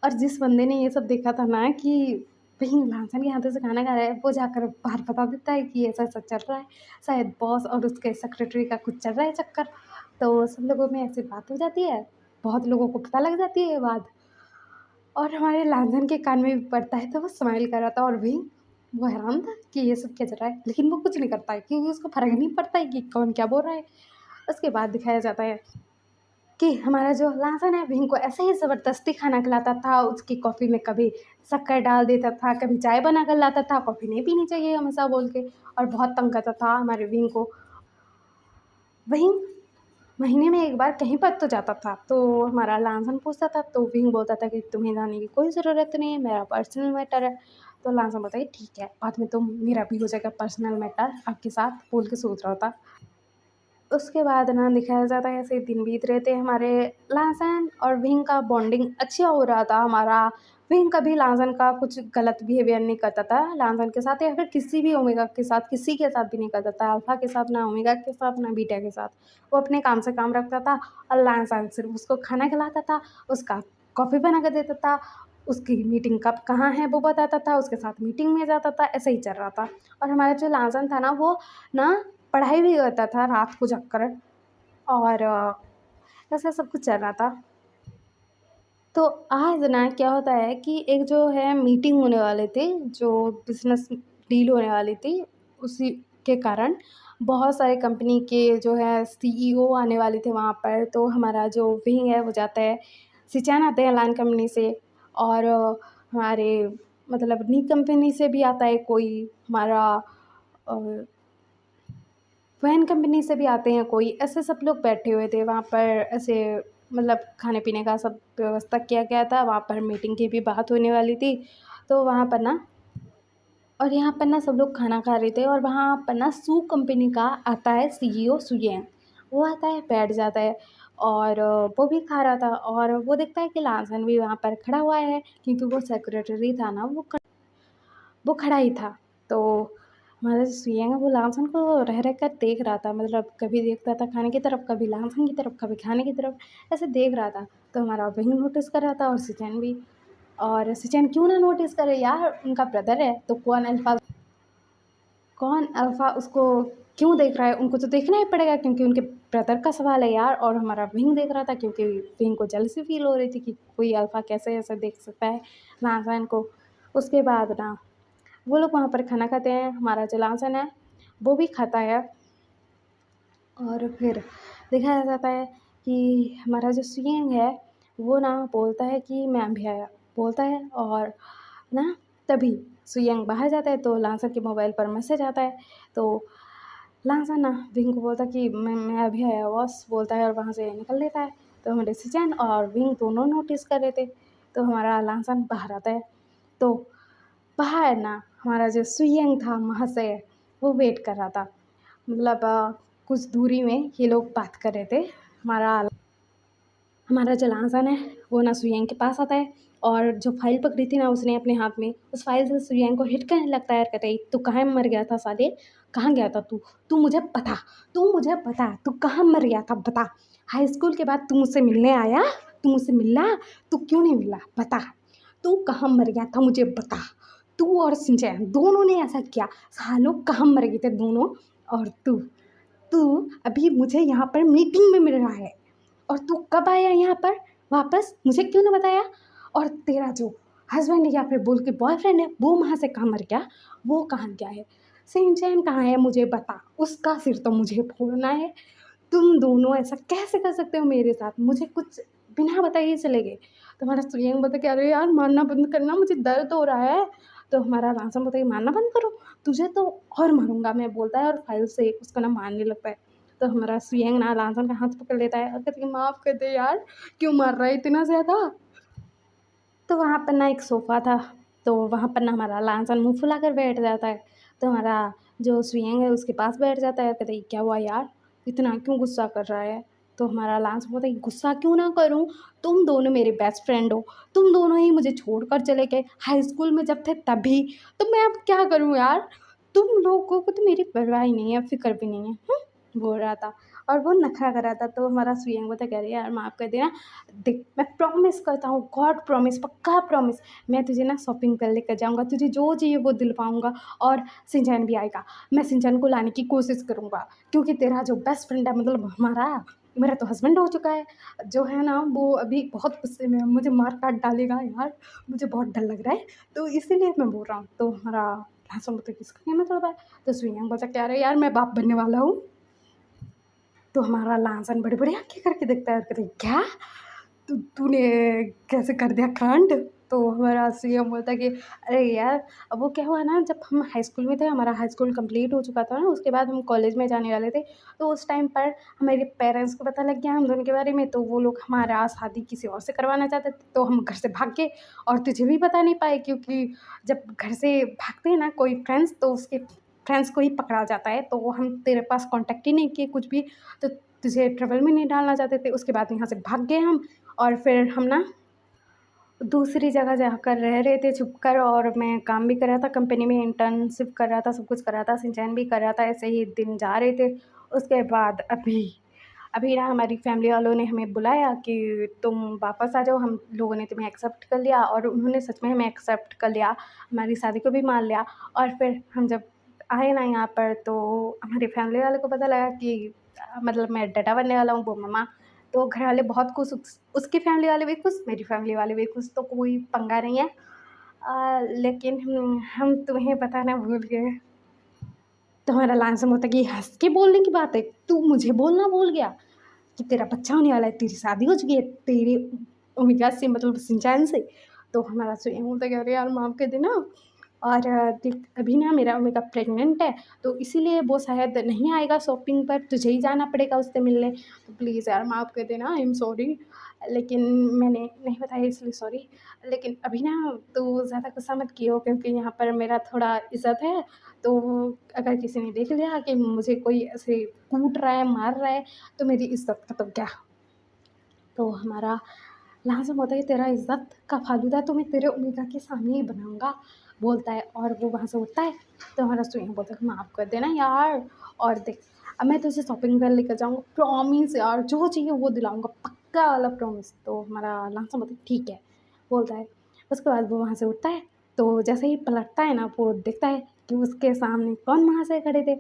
और जिस बंदे ने ये सब देखा था ना कि भाई लांसन के हाथों से खाना खा रहा है, वो जाकर बाहर बता देता है कि ऐसा ऐसा चल रहा है, शायद बॉस और उसके सेक्रेटरी का कुछ चल रहा है चक्कर। तो सब लोगों में ऐसी बात हो जाती है, बहुत लोगों को पता लग जाती है ये बात, और हमारे लांसन के कान में भी पड़ता है। तो वो स्माइल कर रहा था, और भी वो हैरान था कि ये सब क्या चल रहा है, लेकिन वो कुछ नहीं करता है क्योंकि उसको फर्क नहीं पड़ता है कि कौन क्या बोल रहा है। उसके बाद दिखाया जाता है कि हमारा जो लासन है विंग को ऐसे ही ज़बरदस्ती खाना खिलाता था, उसकी कॉफ़ी में कभी शक्कर डाल देता था, कभी चाय बना कर लाता था, कॉफ़ी नहीं पीनी चाहिए हमेशा बोल के, और बहुत तंग करता था हमारे विंग को। वहीं महीने में एक बार कहीं पर तो जाता था, तो हमारा लांसन पूछता था, तो विंग बोलता था कि तुम्हें जाने की कोई ज़रूरत नहीं है, मेरा पर्सनल मैटर है। तो लांसन बोलता है ठीक है, बाद में तो मेरा भी हो जाएगा पर्सनल मैटर आपके साथ, बोल के सोच रहा था। उसके बाद ना दिखाया जाता है ऐसे दिन बीत रहे थे, हमारे लासन और विंग का बॉन्डिंग अच्छा हो रहा था हमारा। विंग कभी लासन का कुछ गलत बिहेवियर नहीं करता था लासन के साथ, या फिर किसी भी ओमेगा के साथ, किसी के साथ भी नहीं करता था, अल्फा के साथ ना, ओमेगा के साथ ना, बीटा के साथ। वो अपने काम से काम रखता था, और लासन सिर्फ उसको खाना खिलाता था, उसका कॉफ़ी बना कर देता था, उसकी मीटिंग कब कहाँ है वो बताता था, उसके साथ मीटिंग में जाता था, ऐसे ही चल रहा था। और हमारा जो लासन था ना वो ना पढ़ाई भी करता था रात को जग कर, और ऐसा सब कुछ चल रहा था। तो आज ना क्या होता है कि एक जो है मीटिंग होने वाले थे, जो बिज़नेस डील होने वाली थी, उसी के कारण बहुत सारे कंपनी के जो है सीईओ आने वाले थे वहाँ पर। तो हमारा जो विंग है वो जाता है, सिचान आते हैं लाइन कंपनी से, और हमारे मतलब नी कंपनी से भी आता है कोई, हमारा वैन कंपनी से भी आते हैं कोई, ऐसे सब लोग बैठे हुए थे वहाँ पर। ऐसे मतलब खाने पीने का सब व्यवस्था किया गया था, वहाँ पर मीटिंग की भी बात होने वाली थी। तो वहाँ पर ना, और यहाँ पर ना सब लोग खाना खा रहे थे, और वहाँ पर ना सू कंपनी का आता है सीईओ सुयेंग। वो आता है, बैठ जाता है, और वो भी खा रहा था, और वो देखता है कि लासन भी वहाँ पर खड़ा हुआ है, क्योंकि वो सेक्रेटरी था ना, वो खड़ा ही था। तो हमारा जो सुयंग है वो लामसन को रह रह कर देख रहा था, मतलब कभी देखता था खाने की तरफ, कभी लामसन की तरफ, कभी खाने की तरफ, ऐसे देख रहा था। तो हमारा वही नोटिस कर रहा था, और सिचैन भी। और सिचैन क्यों ना नोटिस करे यार, उनका ब्रदर है, तो कौन अल्फ़ा उसको क्यों देख रहा है, उनको तो देखना ही पड़ेगा क्योंकि उनके ब्रदर का सवाल है यार। और हमारा विंग देख रहा था क्योंकि विंग को जेलसी फील हो रही थी कि कोई अल्फ़ा कैसे ऐसे देख सकता है लासन को। उसके बाद ना वो लोग वहाँ पर खाना खाते हैं, हमारा जो लासन है वो भी खाता है। और फिर दिखाया जाता है कि हमारा जो सुयंग है वो ना बोलता है कि मैं अभी आया, बोलता है, और ना तभी सुयंग बाहर जाता है, तो लासन के मोबाइल पर मैसेज आता है। तो लासन ना विंग को बोलता है कि मैं अभी आया बॉस, बोलता है, और वहाँ से निकल लेता है। तो हमारे सिचैन और विंग दोनों नोटिस कर रहे थे। तो हमारा लासन बाहर आता है, तो बाहर ना हमारा जो सुयंग था महाशय वो वेट कर रहा था, मतलब कुछ दूरी में ये लोग बात कर रहे थे। हमारा जो लासन है वो ना सुयंग के पास आता है, और जो फाइल पकड़ी थी ना उसने अपने हाथ में, उस फाइल से सुयंग को हिट करने लगता है, और कहता है तू कहाँ मर गया था साले, कहाँ गया था तू, तू मुझे बता, तू मुझे बता, तू कहाँ मर गया था बता। हाई स्कूल के बाद तू मुझसे मिलने आया, तू मुझसे मिला, तू क्यों नहीं मिला बता, तू कहाँ मर गया था मुझे बता। तू और सिंचैन दोनों ने ऐसा किया, सालों कहाँ मर गए थे दोनों। और तू तू अभी मुझे यहाँ पर मीटिंग में मिल रहा है, और तू कब आया यहाँ पर वापस, मुझे क्यों नहीं बताया। और तेरा जो हस्बैंड या फिर बोल के बॉयफ्रेंड है वो वहाँ से कहाँ मर गया, वो कहाँ गया है, सिंचैन कहाँ है मुझे बता, उसका सिर तो मुझे फोड़ना है। तुम दोनों ऐसा कैसे कर सकते हो मेरे साथ, मुझे कुछ बिना बताए ही चले गए। तो हमारा सुयंग बोलता कि अरे यार मारना बंद करना, मुझे दर्द हो रहा है। तो हमारा लांसन बोलता है मारना बंद करो, तुझे तो और मारूंगा मैं, बोलता है और फाइल से उसको ना मारने लगता है। तो हमारा सुयंग ना लांसन का हाथ पकड़ लेता है और कहती है माफ़ कर दे यार, क्यों मार रहा है इतना ज़्यादा। तो वहाँ पर ना एक सोफ़ा था, तो वहाँ पर ना हमारा लांसन मुँह फुला कर बैठ जाता है। तो हमारा जो सुयंग है उसके पास बैठ जाता है, कहता है क्या हुआ यार, इतना क्यों गुस्सा कर रहा है। तो हमारा लांसन बोलता है गुस्सा क्यों ना करूँ, तुम दोनों मेरे बेस्ट फ्रेंड हो, तुम दोनों ही मुझे छोड़कर चले गए हाई स्कूल में जब थे तभी, तो मैं अब क्या करूँ यार, तुम लोगों को तो मेरी परवाह ही नहीं है, फ़िक्र भी नहीं है। बोल रहा था और वो नखरा कर रहा था। तो हमारा सुयंग बोलता कह रही है यार माफ़ कर देना, देख मैं प्रॉमिस करता हूँ, गॉड प्रॉमिस, पक्का प्रॉमिस, मैं तुझे ना शॉपिंग पर लेकर जाऊँगा, तुझे जो चाहिए वो दिलवाऊँगा और सिंचैन भी आएगा, मैं सिंचैन को लाने की कोशिश करूँगा, क्योंकि तेरा जो बेस्ट फ्रेंड है मतलब हमारा, मेरा तो हस्बैंड हो चुका है, जो है ना वो अभी बहुत गुस्से में है, मुझे मार काट डालेगा यार, मुझे बहुत डर लग रहा है, तो इसीलिए मैं बोल रहा हूँ। तो हमारा लांसन बोलता किसका कहना चल रहा है। तो सुयंग बोलता कह रहे यार मैं बाप बनने वाला हूँ। तो हमारा लांसन बड़ी-बड़ी आँखें करके देखता है और कहता है क्या? तूने कैसे कर दिया कांड? तो हमारा सीएम बोलता है कि अरे यार, अब वो क्या हुआ ना, जब हम हाई स्कूल में थे, हमारा हाई स्कूल कंप्लीट हो चुका था ना, उसके बाद हम कॉलेज में जाने वाले थे। तो उस टाइम पर हमारे पेरेंट्स को पता लग गया हम दोनों के बारे में, तो वो लोग हमारा शादी किसी और से करवाना चाहते थे। तो हम घर से भाग गए और तुझे भी बता नहीं पाए, क्योंकि जब घर से भागते हैं ना कोई फ्रेंड्स, तो उसके फ्रेंड्स को ही पकड़ा जाता है। तो हम तेरे पास कॉन्टैक्ट ही नहीं किए कुछ भी, तो तुझे ट्रबल में नहीं डालना चाहते थे। उसके बाद यहाँ से भाग गए हम और फिर हम ना दूसरी जगह जाकर रह रहे थे छुप कर, और मैं काम भी कर रहा था कंपनी में, इंटर्नशिप कर रहा था, सब कुछ कर रहा था, सिंचैन भी कर रहा था। ऐसे ही दिन जा रहे थे। उसके बाद अभी अभी ना हमारी फैमिली वालों ने हमें बुलाया कि तुम वापस आ जाओ, हम लोगों ने तुम्हें एक्सेप्ट कर लिया, और उन्होंने सच में हमें एक्सेप्ट कर लिया, हमारी शादी को भी मान लिया। और फिर हम जब आए ना यहाँ पर, तो हमारी फैमिली वालों को पता लगा कि मतलब मैं डटा बनने वाला हूँ, वो मम्मा। तो घर वाले बहुत खुश, उसकी फैमिली वाले भी खुश, मेरी फैमिली वाले भी खुश, तो कोई पंगा नहीं है। लेकिन हम तुम्हें बताना भूल गए। तो हमारा लांसन होता है कि हंस के बोलने की बात है, तू मुझे बोलना भूल गया कि तेरा बच्चा होने वाला है, तेरी शादी हो चुकी है, तेरे ओमेगा से मतलब सिंचैन से। तो हमारा सुयंग बोलता है कि अरे यार माफ़ कर देना, और देख अभी ना मेरा ओमेगा प्रेग्नेंट है, तो इसीलिए वो शायद नहीं आएगा शॉपिंग पर, तुझे ही जाना पड़ेगा उससे मिलने, तो प्लीज़ यार माफ़ कर देना, आई एम सॉरी, लेकिन मैंने नहीं बताया इसलिए सॉरी। लेकिन अभी ना तो ज़्यादा गुस्सा मत कियो, क्योंकि यहाँ पर मेरा थोड़ा इज़्ज़त है, तो अगर किसी ने देख लिया कि मुझे कोई ऐसे कूट रहा है, मार रहा है, तो मेरी इज़्ज़त का तो क्या। तो हमारा लाज़िम होता है कि तेरा इज़्ज़त का फ़ालूदा तो मैं तेरे ओमेगा के सामने ही बनाऊँगा, बोलता है, और वो वहाँ से उठता है। तो हमारा सुयंग बोलता है कि माफ़ कर देना यार, और देख अब मैं तुझे शॉपिंग पर लेकर जाऊँगा, प्रॉमिस यार, जो चाहिए वो दिलाऊँगा, पक्का वाला प्रॉमिस। तो हमारा लाज़िम बोलता है ठीक है, बोलता है। उसके बाद वो वहाँ से उठता है, तो जैसे ही पलटता है ना, वो देखता है कि उसके सामने कौन महाशय खड़े थे।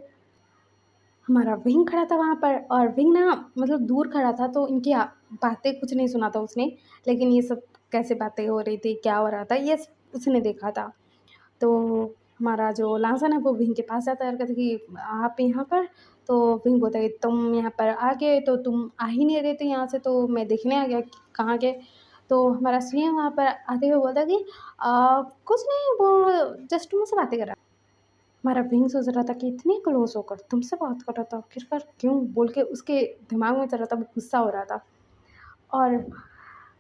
हमारा विंग खड़ा था वहाँ पर, और विंग ना मतलब दूर खड़ा था, तो इनकी बातें कुछ नहीं सुना था उसने, लेकिन ये सब कैसे बातें हो रही थी, क्या हो रहा था, ये उसने देखा था। तो हमारा जो लांसन है वो विंग के पास जाता है और कहता है कि आप यहाँ पर। तो विंग बोलता है तुम यहाँ पर आ गए, तो तुम आ ही नहीं रहे थे यहाँ से, तो मैं देखने आ गया कि कहाँ गए। तो हमारा सीएम वहाँ पर आते हुए बोलता है कि कुछ नहीं, वो जस्ट मुझसे बातें कर रहा। हमारा विंग सोच रहा था कि इतने क्लोज होकर तुमसे बात कर रहा था, आखिरकार क्यों, बोल के उसके दिमाग में चल रहा था, वो गुस्सा हो रहा था। और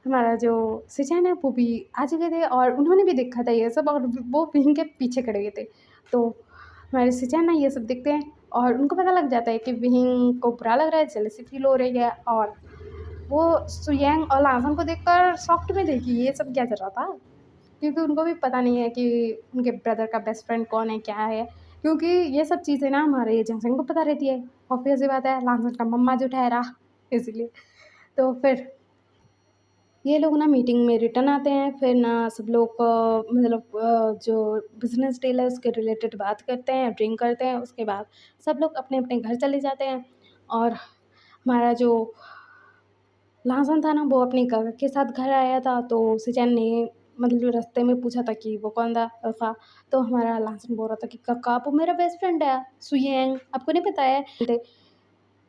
हमारा जो सिचैन है वो भी आ चुके थे, और उन्होंने भी देखा था ये सब, और वो विंग के पीछे खड़े हुए थे। तो हमारे सिचैन ना ये सब देखते हैं, और उनको पता लग जाता है कि विंग को बुरा लग रहा है, जेलसी फील हो रही है, और वो सुयंग और लाजम को देखकर शॉक्ड में थे कि ये सब क्या चल रहा था, क्योंकि उनको भी पता नहीं है कि उनके ब्रदर का बेस्ट फ्रेंड कौन है, क्या है, क्योंकि ये सब चीज़ें ना हमारे जंक्शन को पता रहती है, ऑब्वियस सी बात है, लांसन का मम्मा जो ठहरा इसीलिए। तो फिर ये लोग ना मीटिंग में रिटर्न आते हैं, फिर ना सब लोग मतलब जो बिजनेस डील है उसके रिलेटेड बात करते हैं, ड्रिंक करते हैं, उसके बाद सब लोग अपने अपने घर चले जाते हैं। और हमारा जो लासन था ना वो अपने काका के साथ घर आया था, तो सिचैन ने मतलब रास्ते में पूछा था कि वो कौन था काका। तो हमारा लासन बोल रहा था कि काका वो मेरा बेस्ट फ्रेंड है सुयेंग, आपको नहीं पता है।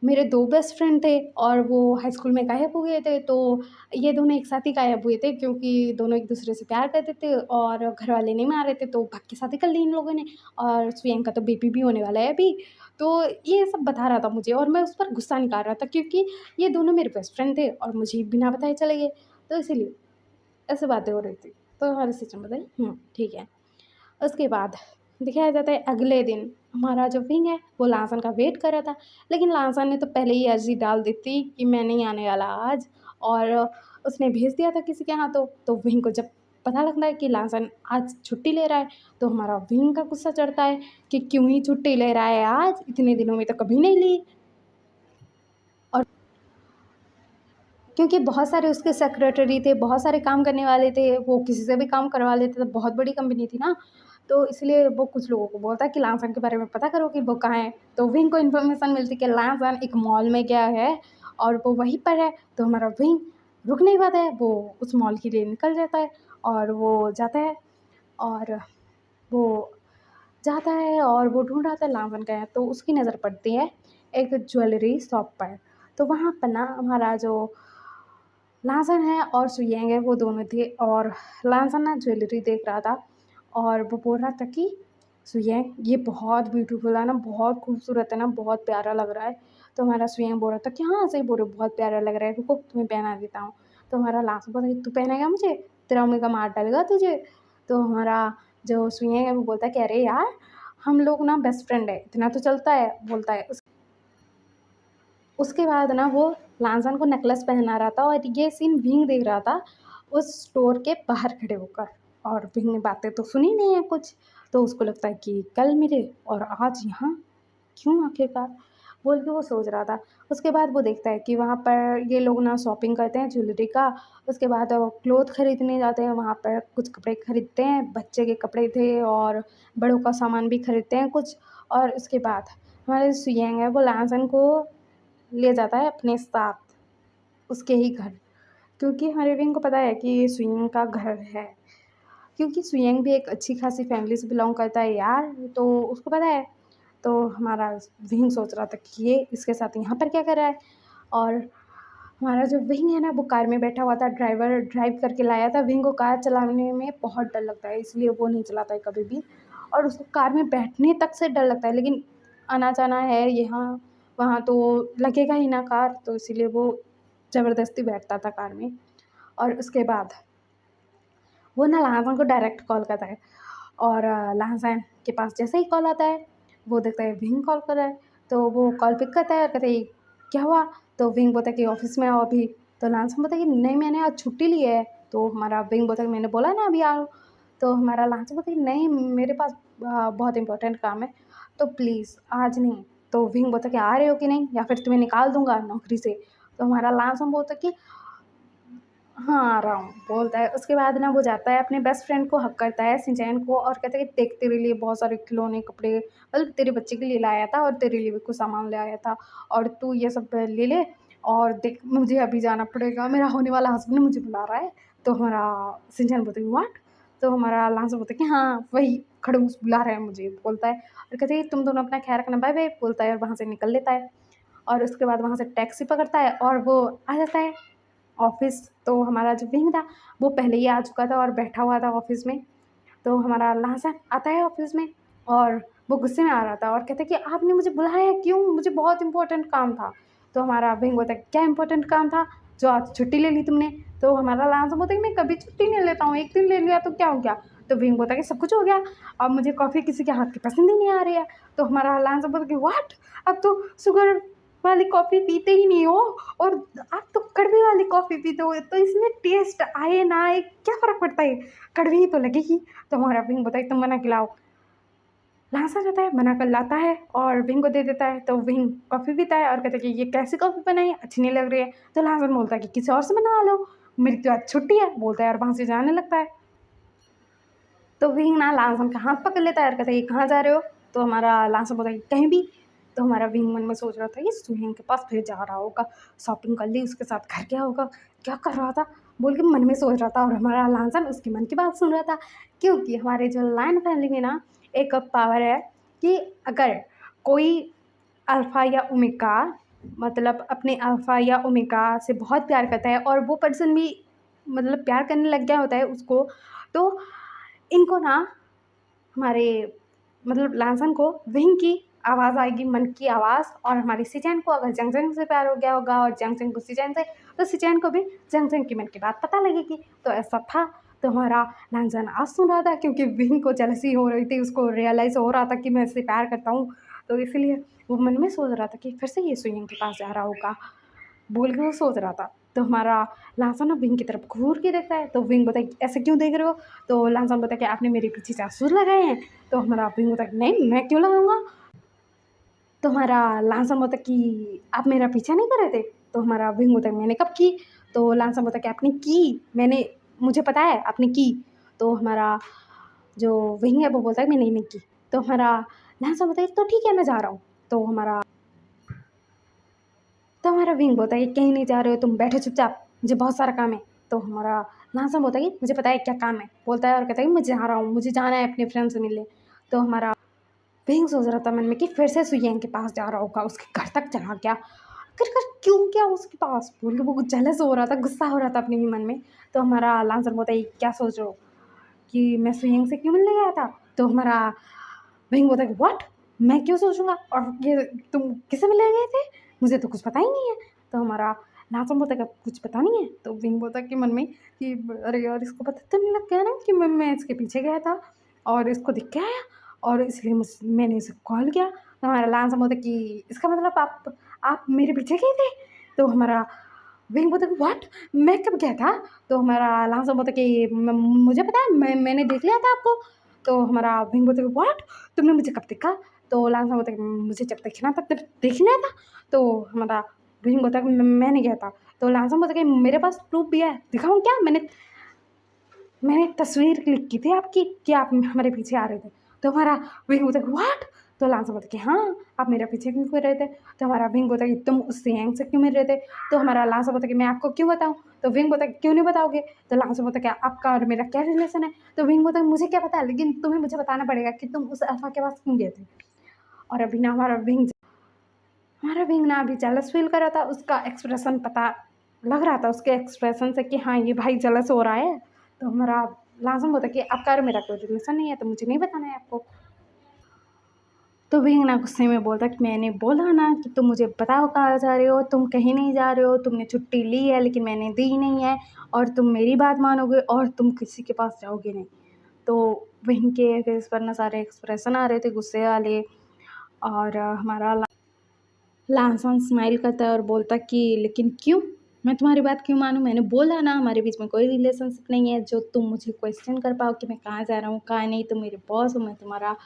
मेरे 2 बेस्ट फ्रेंड थे और वो हाई स्कूल में गायब हो गए थे, तो ये दोनों एक साथ ही गायब हुए थे क्योंकि दोनों एक-दूसरे से प्यार करते थे और घरवाले नहीं मान रहे थे, तो भाग के शादी कर ली इन लोगों ने और श्रेयांक का तो बेबी भी होने वाला है अभी। तो ये सब बता रहा था मुझे और मैं उस पर गुस्सा निकाल रहा था क्योंकि ये दोनों मेरे बेस्ट फ्रेंड थे और मुझे बिना बताए चले गए, तो इसीलिए ऐसे बातें हो रही थी। तो हमारी सिचुएशन बताइए? ठीक है। उसके बाद दिखाया जाता है अगले दिन हमारा जो विंग है वो लासन का वेट कर रहा था, लेकिन लासन ने तो पहले ही अर्जी डाल दी थी कि मैं नहीं आने वाला आज और उसने भेज दिया था किसी के यहाँ। तो विंग को जब पता लगता है कि लासन आज छुट्टी ले रहा है तो हमारा विंग का गुस्सा चढ़ता है कि क्यों ही छुट्टी ले रहा है आज, इतने दिनों में तो कभी नहीं ली। और क्योंकि बहुत सारे उसके सेक्रेटरी थे, बहुत सारे काम करने वाले थे, वो किसी से भी काम करवा लेते थे, बहुत बड़ी कंपनी थी ना, तो इसलिए वो कुछ लोगों को बोलता है कि लासन के बारे में पता करो कि वो कहाँ है। तो विंग को इन्फॉर्मेशन मिलती है कि लासन एक मॉल में गया है और वो वहीं पर है। तो हमारा विंग रुक नहीं पाता है, वो उस मॉल के लिए निकल जाता है और वो जाता है और वो जाता है और वो ढूँढ रहा था लासन का है, तो उसकी नज़र पड़ती है एक ज्वेलरी शॉप पर। तो वहाँ पर ना हमारा जो लासन है और सुयेंग है वो दोनों थे और लासन ना ज्वेलरी देख रहा था और वो बोल रहा था कि सुयेंग ये बहुत ब्यूटीफुल है ना, बहुत खूबसूरत है ना, बहुत प्यारा लग रहा है। तो हमारा सुयेंग बोल रहा था कि हाँ सही बोल रहे हो, बहुत प्यारा लग रहा है, रुको तुम्हें पहना देता हूँ। तो हमारा लासन बोलता है तू पहनेगा मुझे, तेरा मम्मी का मार डालेगा तुझे। तो हमारा जो सुयेंग है वो बोलता है कि अरे यार हम लोग ना बेस्ट फ्रेंड है, इतना तो चलता है, बोलता है। उसके बाद ना वो लांसन को नेकलेस पहना रहा था और ये सीन विंग देख रहा था उस स्टोर के बाहर खड़े होकर और विंग ने बातें तो सुनी नहीं है कुछ, तो उसको लगता है कि कल मिले और आज यहाँ क्यों आखिरकार, बोल के वो सोच रहा था। उसके बाद वो देखता है कि वहाँ पर ये लोग ना शॉपिंग करते हैं ज्वेलरी का, उसके बाद वो क्लोथ खरीदने जाते हैं, वहाँ पर कुछ कपड़े खरीदते हैं, बच्चे के कपड़े थे और बड़ों का सामान भी खरीदते हैं कुछ। और उसके बाद हमारे सुयेंग है वो लांसन को ले जाता है अपने साथ उसके ही घर, क्योंकि हमारे विंग को पता है कि ये सुयेंग का घर है, क्योंकि सुयेंग भी एक अच्छी खासी फैमिली से बिलोंग करता है यार, तो उसको पता है। तो हमारा विंग सोच रहा था कि ये इसके साथ यहाँ पर क्या कर रहा है। और हमारा जो विंग है ना वो कार में बैठा हुआ था, ड्राइवर ड्राइव करके लाया था। विंग को कार चलाने में बहुत डर लगता है, इसलिए वो नहीं चलाता है कभी भी और उसको कार में बैठने तक से डर लगता है, लेकिन आना जाना है यहाँ वहाँ तो लगेगा ही ना कार, तो इसीलिए वो ज़बरदस्ती बैठता था कार में। और उसके बाद वो ना लाहसन को डायरेक्ट कॉल करता है और लाहसन के पास जैसे ही कॉल आता है वो देखता है विंग कॉल कर रहा है, तो वो कॉल पिक करता है और कहता है क्या हुआ। तो विंग बोलता है कि ऑफिस में आओ अभी। तो लाहसन बोलता है कि नहीं मैंने आज छुट्टी ली है। तो हमारा विंग बोलता है कि मैंने बोला ना अभी आओ। तो हमारा लाहसन बोलता है कि नहीं मेरे पास बहुत इंपॉर्टेंट काम है तो प्लीज़ आज नहीं। तो विंग बोलता है कि आ रहे हो कि नहीं या फिर तुम्हें निकाल दूंगा नौकरी से। तो हमारा लाहसन बोलता है कि हाँ, आ रहा हूँ, बोलता है। उसके बाद ना वो जाता है अपने बेस्ट फ्रेंड को हग करता है शिनचैन को और कहता है कि देख तेरे लिए बहुत सारे खिलौने, कपड़े मतलब तेरे बच्चे के लिए लाया था और तेरे लिए भी कुछ सामान ले आया था और तू ये सब ले ले और देख मुझे अभी जाना पड़ेगा, मेरा होने वाला हस्बैंड मुझे बुला रहा है। तो हमारा शिनचैन बोलता है व्हाट? तो हमारा लांसर बोलता है कि हाँ, वही खड़ूस बुला रहा है मुझे, बोलता है और कहते हैं तुम दोनों अपना ख़्याल रखना, बाय-बाय, बोलता है और वहाँ से निकल लेता है। और उसके बाद वहाँ से टैक्सी पकड़ता है और वो आ जाता है ऑफ़िस। तो हमारा जो विंग था वो पहले ही आ चुका था और बैठा हुआ था ऑफ़िस में। तो हमारा लाहसन आता है ऑफ़िस में और वो गुस्से में आ रहा था और कहता है कि आपने मुझे बुलाया क्यों? मुझे बहुत इम्पोर्टेंट काम था। तो हमारा विंग बोलता है क्या इम्पोर्टेंट काम था जो आज छुट्टी ले ली तुमने? तो हमारा लाहसन बोलता है मैं कभी छुट्टी नहीं लेता हूँ, 1 दिन ले लिया तो क्या हो गया? तो विंग बोलता है कि सब कुछ हो गया, अब मुझे कॉफ़ी किसी के हाथ की पसंद ही नहीं आ रही है। तो हमारा लाहसन बोलता है कि व्हाट? अब तो शुगर वाली कॉफ़ी पीते ही नहीं हो और आप तो कड़वी वाली कॉफ़ी पीते हो, तो इसमें टेस्ट आए ना आए क्या फ़र्क पड़ता है, कड़वी ही तो लगेगी। तो हमारा विंग बोलता है तुम बना के लाओ। लासा जाता है बना कर लाता है और विंग को दे देता है, तो विंग कॉफ़ी पीता है और कहता है कि ये कैसी कॉफ़ी बनाई है, अच्छी नहीं लग रही है। तो लासन बोलता है कि किसी और से बनवा लो, मेरी तो आज छुट्टी है, बोलता है और वहाँ से जाने लगता है। तो विंग ना लासन का हाथ पकड़ लेता है और कहता है ये कहाँ जा रहे हो? तो हमारा लासन बोलता है कि कहीं भी। तो हमारा विंग मन में सोच रहा था ये सुहेंग के पास फिर जा रहा होगा, शॉपिंग कर ली, उसके साथ घर गया होगा, क्या कर रहा था, बोल के मन में सोच रहा था। और हमारा लासन उसके मन की बात सुन रहा था, क्योंकि हमारे जो लायन फैमिली में ना एक पावर है कि अगर कोई अल्फ़ा या ओमेगा मतलब अपने अल्फ़ा या ओमेगा से बहुत प्यार करता है और वो पर्सन भी मतलब प्यार करने लग गया होता है उसको। तो इनको ना हमारे मतलब लांसन को विंग की आवाज़ आएगी, मन की आवाज़, और हमारी सिचैन को अगर जंगजंग से प्यार हो गया होगा और जंगजंग को सिचैन से, तो सिचैन को भी जंगजंग की मन की बात पता लगेगी। तो ऐसा था। तो हमारा लांसन आज सुन रहा था क्योंकि विंग को जेलसी हो रही थी, उसको रियलाइज़ हो रहा था कि मैं इससे प्यार करता हूँ। तो इसलिए वो मन में सोच रहा था कि फिर से ये सुइंग के पास जा रहा होगा, बोल के वो सोच रहा था। तो हमारा लांसन ना विंग की तरफ घूर के देखता है। तो विंग बोलता है ऐसे क्यों देख रहे हो? तो लांसन बोलता है कि आपने मेरे पीछे जासूस लगाए हैं। तो हमारा विंग बोलता है नहीं, मैं क्यों लगाऊंगा? तो हमारा लांसन बोलता है कि आप मेरा पीछा नहीं कर रहे थे? तो हमारा विंग बोलता है मैंने कब की? तो लांसन बोलता है कि आपने की, मैंने, मुझे पता है आपने की। तो हमारा जो विंग है वो बोलता है मैंने नहीं की। तो हमारा लांसन बोलता है तो ठीक है मैं जा रहा हूँ। तो हमारा विंग बोलता है कि कहीं नहीं जा रहे हो, तुम बैठो चुपचाप, मुझे बहुत सारा काम है। तो हमारा लांसन बोलता है कि मुझे पता है क्या काम है, बोलता है और कहता है कि मैं जा रहा हूँ, मुझे जाना है अपने फ्रेंड से मिलने। तो हमारा विंग सोच रहा था मन में कि फिर से सुयेंग के पास जा रहा होगा, उसके घर तक चला गया, कर कर क्यों गया उसके पास, बोल के वो जेलस हो रहा था, गुस्सा हो रहा था अपने ही मन में। तो हमारा लांसन बोलता है क्या सोच रहे हो कि मैं सुयेंग से क्यों मिलने गया था? तो हमारा विंग बोलता है कि व्हाट, मैं क्यों सोचूंगा, और ये तुम किससे मिलने गए थे, मुझे तो कुछ पता ही नहीं है। तो हमारा लांसन बोलता है कि कुछ पता नहीं है। तो विंग बोलता है कि मन में कि अरे यार इसको पता तो नहीं लग गया ना कि मैं इसके पीछे गया था और इसको दिख के आया और इसलिए मैंने इसे कॉल किया। तो हमारा लांसन बोलता है कि इसका मतलब आप मेरे पीछे गए थे? तो हमारा विंग बोलता है कि व्हाट, मैं कब गया था? तो हमारा लांसन बोलता है कि मुझे पता है, मैंने देख लिया था आपको। तो हमारा विंग बोलता है कि व्हाट, तुमने मुझे कब देखा? तो लांसन बोलता है कि मुझे जब देखना था तब देखना था। तो हमारा विंग बोलता है कि मैं नहीं गया था। तो लांसन बोलता है कि मेरे पास प्रूफ भी है, दिखाऊं क्या? मैंने तस्वीर क्लिक की थी आपकी कि आप हमारे पीछे आ रहे थे। तो हमारा विंग बोलता है व्हाट? तो लांसन बोलता है कि हाँ, आप मेरे पीछे क्यों कर रहे थे? तो हमारा विंग बोलता है कि तुम उस सियांग से क्यों मिल रहे थे? तो हमारा लांसन बोलता है कि मैं आपको क्यों बताऊँ? तो विंग बोलता है कि क्यों नहीं बताओगे? तो लांसन बोलता है कि आपका और मेरा क्या रिलेशन है? तो विंग बोलता है मुझे क्या पता है, लेकिन तुम्हें मुझे बताना पड़ेगा कि तुम उस अल्फा के पास क्यों गए थे। और अभी ना हमारा विंग ना अभी जेलस फील कर रहा था, उसका एक्सप्रेशन पता लग रहा था उसके एक्सप्रेशन से कि हाँ ये भाई जेलस हो रहा है। तो हमारा लाजम होता कि आपका और मेरा कोई रिलेशन नहीं है तो मुझे नहीं बताना है आपको। तो विंग ना गुस्से में बोलता कि मैंने बोला ना कि तुम मुझे बताओ कहाँ जा रहे हो, तुम कहीं नहीं जा रहे हो, तुमने छुट्टी ली है लेकिन मैंने दी नहीं है, और तुम मेरी बात मानोगे और तुम किसी के पास जाओगे नहीं। तो विंग के फेस पर ना सारे एक्सप्रेशन आ रहे थे गुस्से वाले। और हमारा लांसन स्माइल करता है और बोलता कि लेकिन क्यों, मैं तुम्हारी बात क्यों मानूं, मैंने बोला ना हमारे बीच में कोई रिलेशनशिप नहीं है जो तुम मुझे क्वेश्चन कर पाओ कि मैं कहाँ जा रहा हूँ कहाँ नहीं, तुम मेरे बॉस हो, मैं तुम्हारा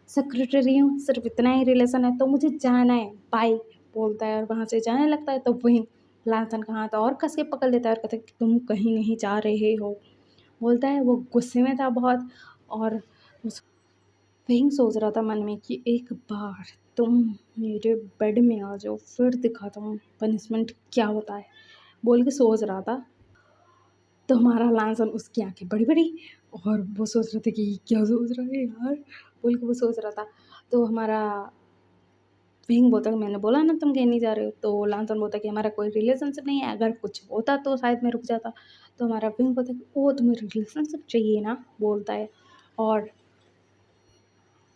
सेक्रेटरी हूँ, सिर्फ इतना ही रिलेशन है, तो मुझे जाना है, बाय, बोलता है और वहाँ से जाने लगता है। तो वहीं लांसन का हाथ और कस के पकड़ लेता है और कहता है कि तुम कहीं नहीं जा रहे हो, बोलता है। वो गुस्से में था बहुत। और वहीं सोच रहा था मन में कि एक बार तुम मेरे बेड में आ जाओ फिर दिखाता हूँ पनिशमेंट क्या होता है, बोल के सोच रहा था। तो हमारा लांसन उसकी आंखें बड़ी बड़ी और वो सोच रहा था कि क्या सोच रहा है यार, बोल के वो सोच रहा था। तो हमारा विंग बोलता कि मैंने बोला ना तुम कहीं नहीं जा रहे हो। तो लांसन बोलता कि हमारा कोई रिलेशनशिप नहीं है, अगर कुछ होता तो शायद मैं रुक जाता। तो हमारा विंग बोलता कि ओ तुम्हें रिलेशनशिप चाहिए ना, बोलता है। और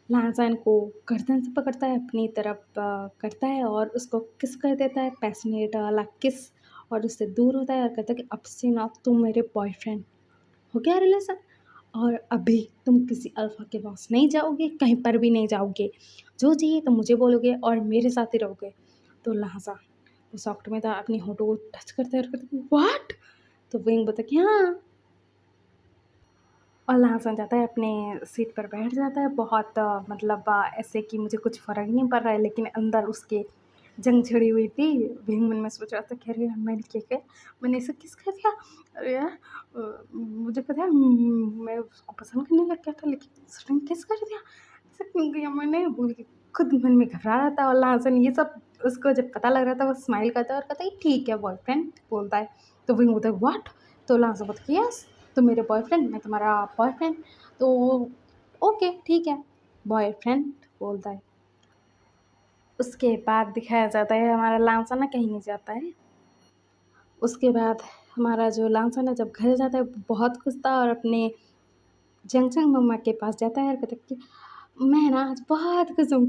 लाहज़ान को गर्दन से पकड़ता है, अपनी तरफ करता है और उसको किस कर देता है, पैशनेट वाला किस, और उससे दूर होता है और कहता है कि अब से ना तुम मेरे बॉयफ्रेंड हो गया रिलेशन, और अभी तुम किसी अल्फ़ा के पास नहीं जाओगे, कहीं पर भी नहीं जाओगे, जो चाहिए तो मुझे बोलोगे और मेरे साथ ही रहोगे। तो लहज़ा वो सॉफ्ट में था, अपनी होठों को टच करता है और कहता है व्हाट? तो विंग बोलता है कि हाँ। और लहसुन जाता है अपने सीट पर बैठ जाता है, बहुत मतलब ऐसे कि मुझे कुछ फ़र्क नहीं पड़ रहा है, लेकिन अंदर उसके जंग छिड़ी हुई थी। विंग मन में सोच रहा था कि अरे यार मैंने क्या किया, मैंने ऐसा किस कर दिया, अरे यार मुझे पता है मैं उसको पसंद करने लग गया था लेकिन सडन किस कर दिया, ऐसा क्यों किया मैंने, बोल के खुद मन में घबरा रहा था। और लहसुन ये सब उसको जब पता लग रहा था वो स्माइल करता है और कहता है ठीक है बॉयफ्रेंड, बोलता है। तो विंग बोलता है व्हाट? तो लहसुन बोलता है यस, तुम मेरे बॉयफ्रेंड, मैं तुम्हारा बॉयफ्रेंड। तो ओके ठीक है, बॉयफ्रेंड, बोलता है। उसके बाद दिखाया जाता है हमारा लांसना कहीं नहीं जाता है। उसके बाद हमारा जो लांसना जब घर जाता है बहुत खुश था और अपने जंगचंग मम्मा के पास जाता है और कहता है कि मैं ना आज बहुत खुश हूँ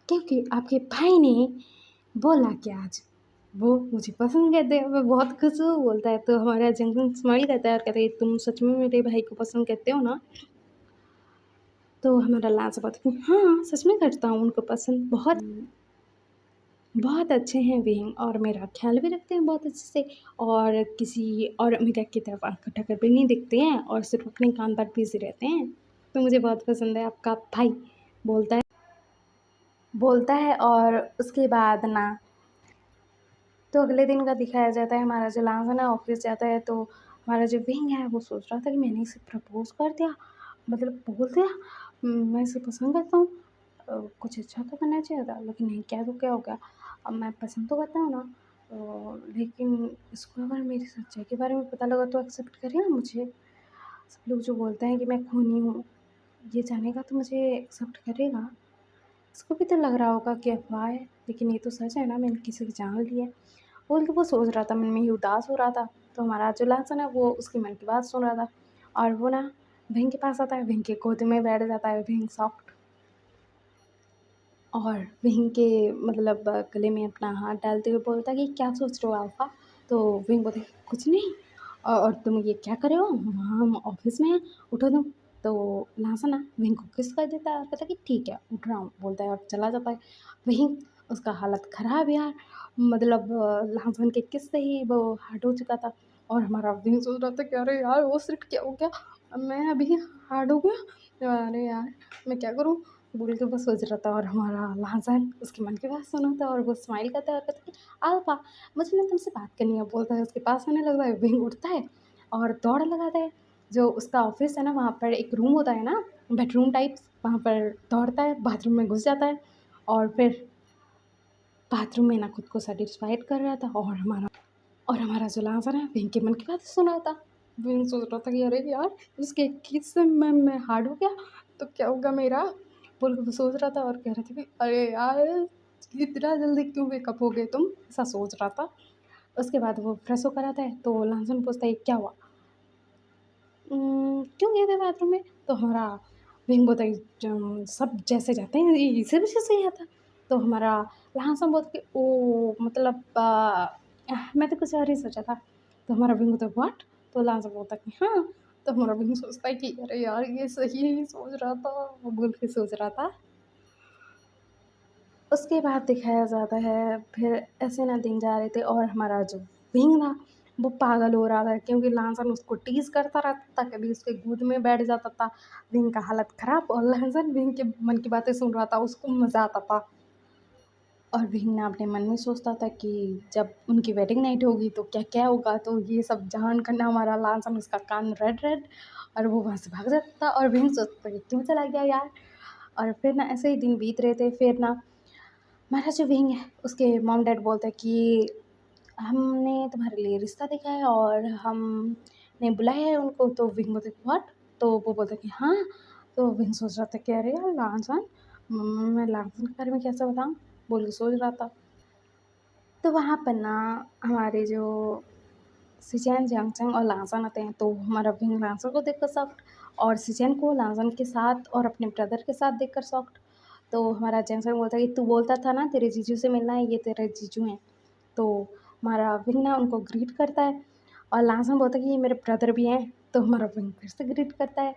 क्योंकि आपके भाई ने बोला कि आज वो मुझे पसंद करते हैं, मैं बहुत खुश हूँ बोलता है। तो हमारा जंगचंग स्माइल करता है और कहता है तुम सच में मेरे भाई को पसंद करते हो ना? तो हमारा लांचा बताता है हाँ सच में करता हूँ उनको पसंद, बहुत बहुत अच्छे हैं विंग और मेरा ख्याल भी रखते हैं बहुत अच्छे से और किसी और अमेरिका की तरफ आँख उठाकर भी नहीं देखते हैं और सिर्फ अपने काम पर बिजी रहते हैं। तो मुझे बहुत पसंद है आपका भाई, बोलता है। और उसके बाद ना तो अगले दिन का दिखाया जाता है हमारा जो लांस है ना ऑफिस जाता है। तो हमारा जो विंग है वो सोच रहा था कि मैंने इसे प्रपोज कर दिया, मतलब बोल दिया मैं इसे पसंद करता हूँ। कुछ अच्छा तो करना चाहिए था, लेकिन नहीं किया तो क्या हो गया, अब मैं पसंद तो करता हूँ ना। लेकिन इसको अगर मेरी सच्चाई के बारे में पता लगा तो एक्सेप्ट करेगा मुझे? सब लोग जो बोलते हैं कि मैं खूनी हूँ ये जानेगा तो मुझे एक्सेप्ट करेगा? इसको भी तो लग रहा होगा कि अफ़वाह है, लेकिन ये तो सच है ना, मैंने किसी की जान ली है बोल के वो सोच रहा था, मन में ही उदास हो रहा था। तो हमारा जो लांसन है वो उसके मन की बात सुन रहा था और वो ना भींग के पास आता है, भींग के गोद में बैठ जाता है, भींग सॉफ्ट और भींग के मतलब गले में अपना हाथ डालते हुए बोलता है कि क्या सोच रहे हो अल्फा? तो भींग बोलती है कुछ नहीं। और तुम ये क्या कर रहे हो? हम ऑफिस में हैं, उठो तुम। तो लांसन ना भींग को किस कर देता है और कहता है कि ठीक है उठ रहा हूँ बोलता है और चला जाता है। भींग उसका हालत ख़राब यार, मतलब लांसन के किस से ही वो हार्ड हो चुका था और हमारा भींग सोच रहा था कि अरे यार वो सिर्फ क्या हो गया, मैं अभी हार्ड हो गया, अरे यार मैं क्या करूँ बोल के वो सोच रहा था। और हमारा लांसन उसके मन की बात सुना था और वो स्माइल करता है और कहता है कि अल्फा मुझे ना तुमसे बात करनी है बोलता है। उसके पास आने लगता है, विंग उठता है और दौड़ लगाता है। जो उसका ऑफिस है ना वहाँ पर एक रूम होता है ना बेडरूम टाइप्स, वहाँ पर दौड़ता है, बाथरूम में घुस जाता है और फिर बाथरूम में ना खुद को सेटिस्फाइड कर रहा था और हमारा जो लांसर है विंग के मन की बात सुन रहा था। विंग सोच रहा था कि अरे यार उसके किस से मैं हार्ड हो गया तो क्या होगा मेरा बोल के वो सोच रहा था और कह रहा था कि अरे यार इतना जल्दी क्यों वेकअप हो गए तुम, ऐसा सोच रहा था। उसके बाद वो फ्रेश होकर आता है तो लांसन पूछता है क्या हुआ, क्यों गए थे बाथरूम में? तो हमारा विंग बोलता है सब जैसे जाते हैं इसे भी जैसे ही आता। तो हमारा लांसन बोलता है कि ओ मतलब मैं तो कुछ और ही सोचा था। तो हमारा विंग बोलता है व्हाट? तो लांसन बोलता है कि हाँ। तो हमारा विंग सोचता है कि अरे यार ये सही ही सोच रहा था, वो बोल के सोच रहा था। उसके बाद दिखाया जाता है फिर ऐसे ना दिन जा रहे थे और हमारा जो विंग था वो पागल हो रहा था क्योंकि लांसन उसको टीज़ करता रहता था, कभी उसके गोद में बैठ जाता था। विंग का हालत ख़राब और लांसन विंग के मन की बातें सुन रहा था, उसको मज़ा आता था। और विंग ना अपने मन में सोचता था कि जब उनकी वेडिंग नाइट होगी तो क्या-क्या होगा, तो ये सब जान कर ना हमारा लांसन उसका कान रेड-रेड और वो वहाँ से भाग जाता था और विंग सोचता था कि क्यों चला गया यार? और फिर ना ऐसे ही दिन बीत रहे थे। फिर ना हमारा जो विंग है उसके मॉम डैड बोलते हैं कि हमने तुम्हारे लिए रिश्ता देखा है और हमने बुलाया है उनको। तो विंग बोलते व्हाट? तो वो बोलते कि हाँ। तो विंग सोच रहा था कि अरे यार लांसन मैं लांसन के बारे में कैसे बताऊँ बोल के सोच रहा था। तो वहाँ पर ना हमारे जो सिचेन जंगचंग और लांसन आते हैं तो हमारा विंग लांसन को देखकर शॉक्ड और सिचेन को लांसन के साथ और अपने ब्रदर के साथ देखकर शॉक्ड। तो हमारा जंगचंग बोलता है कि तू बोलता था ना तेरे जीजू से मिलना है, ये तेरे जीजू हैं। तो हमारा विंग ना उनको ग्रीट करता है और लांसन बोलता है कि ये मेरे ब्रदर भी हैं। तो हमारा विंग फिर से ग्रीट करता है।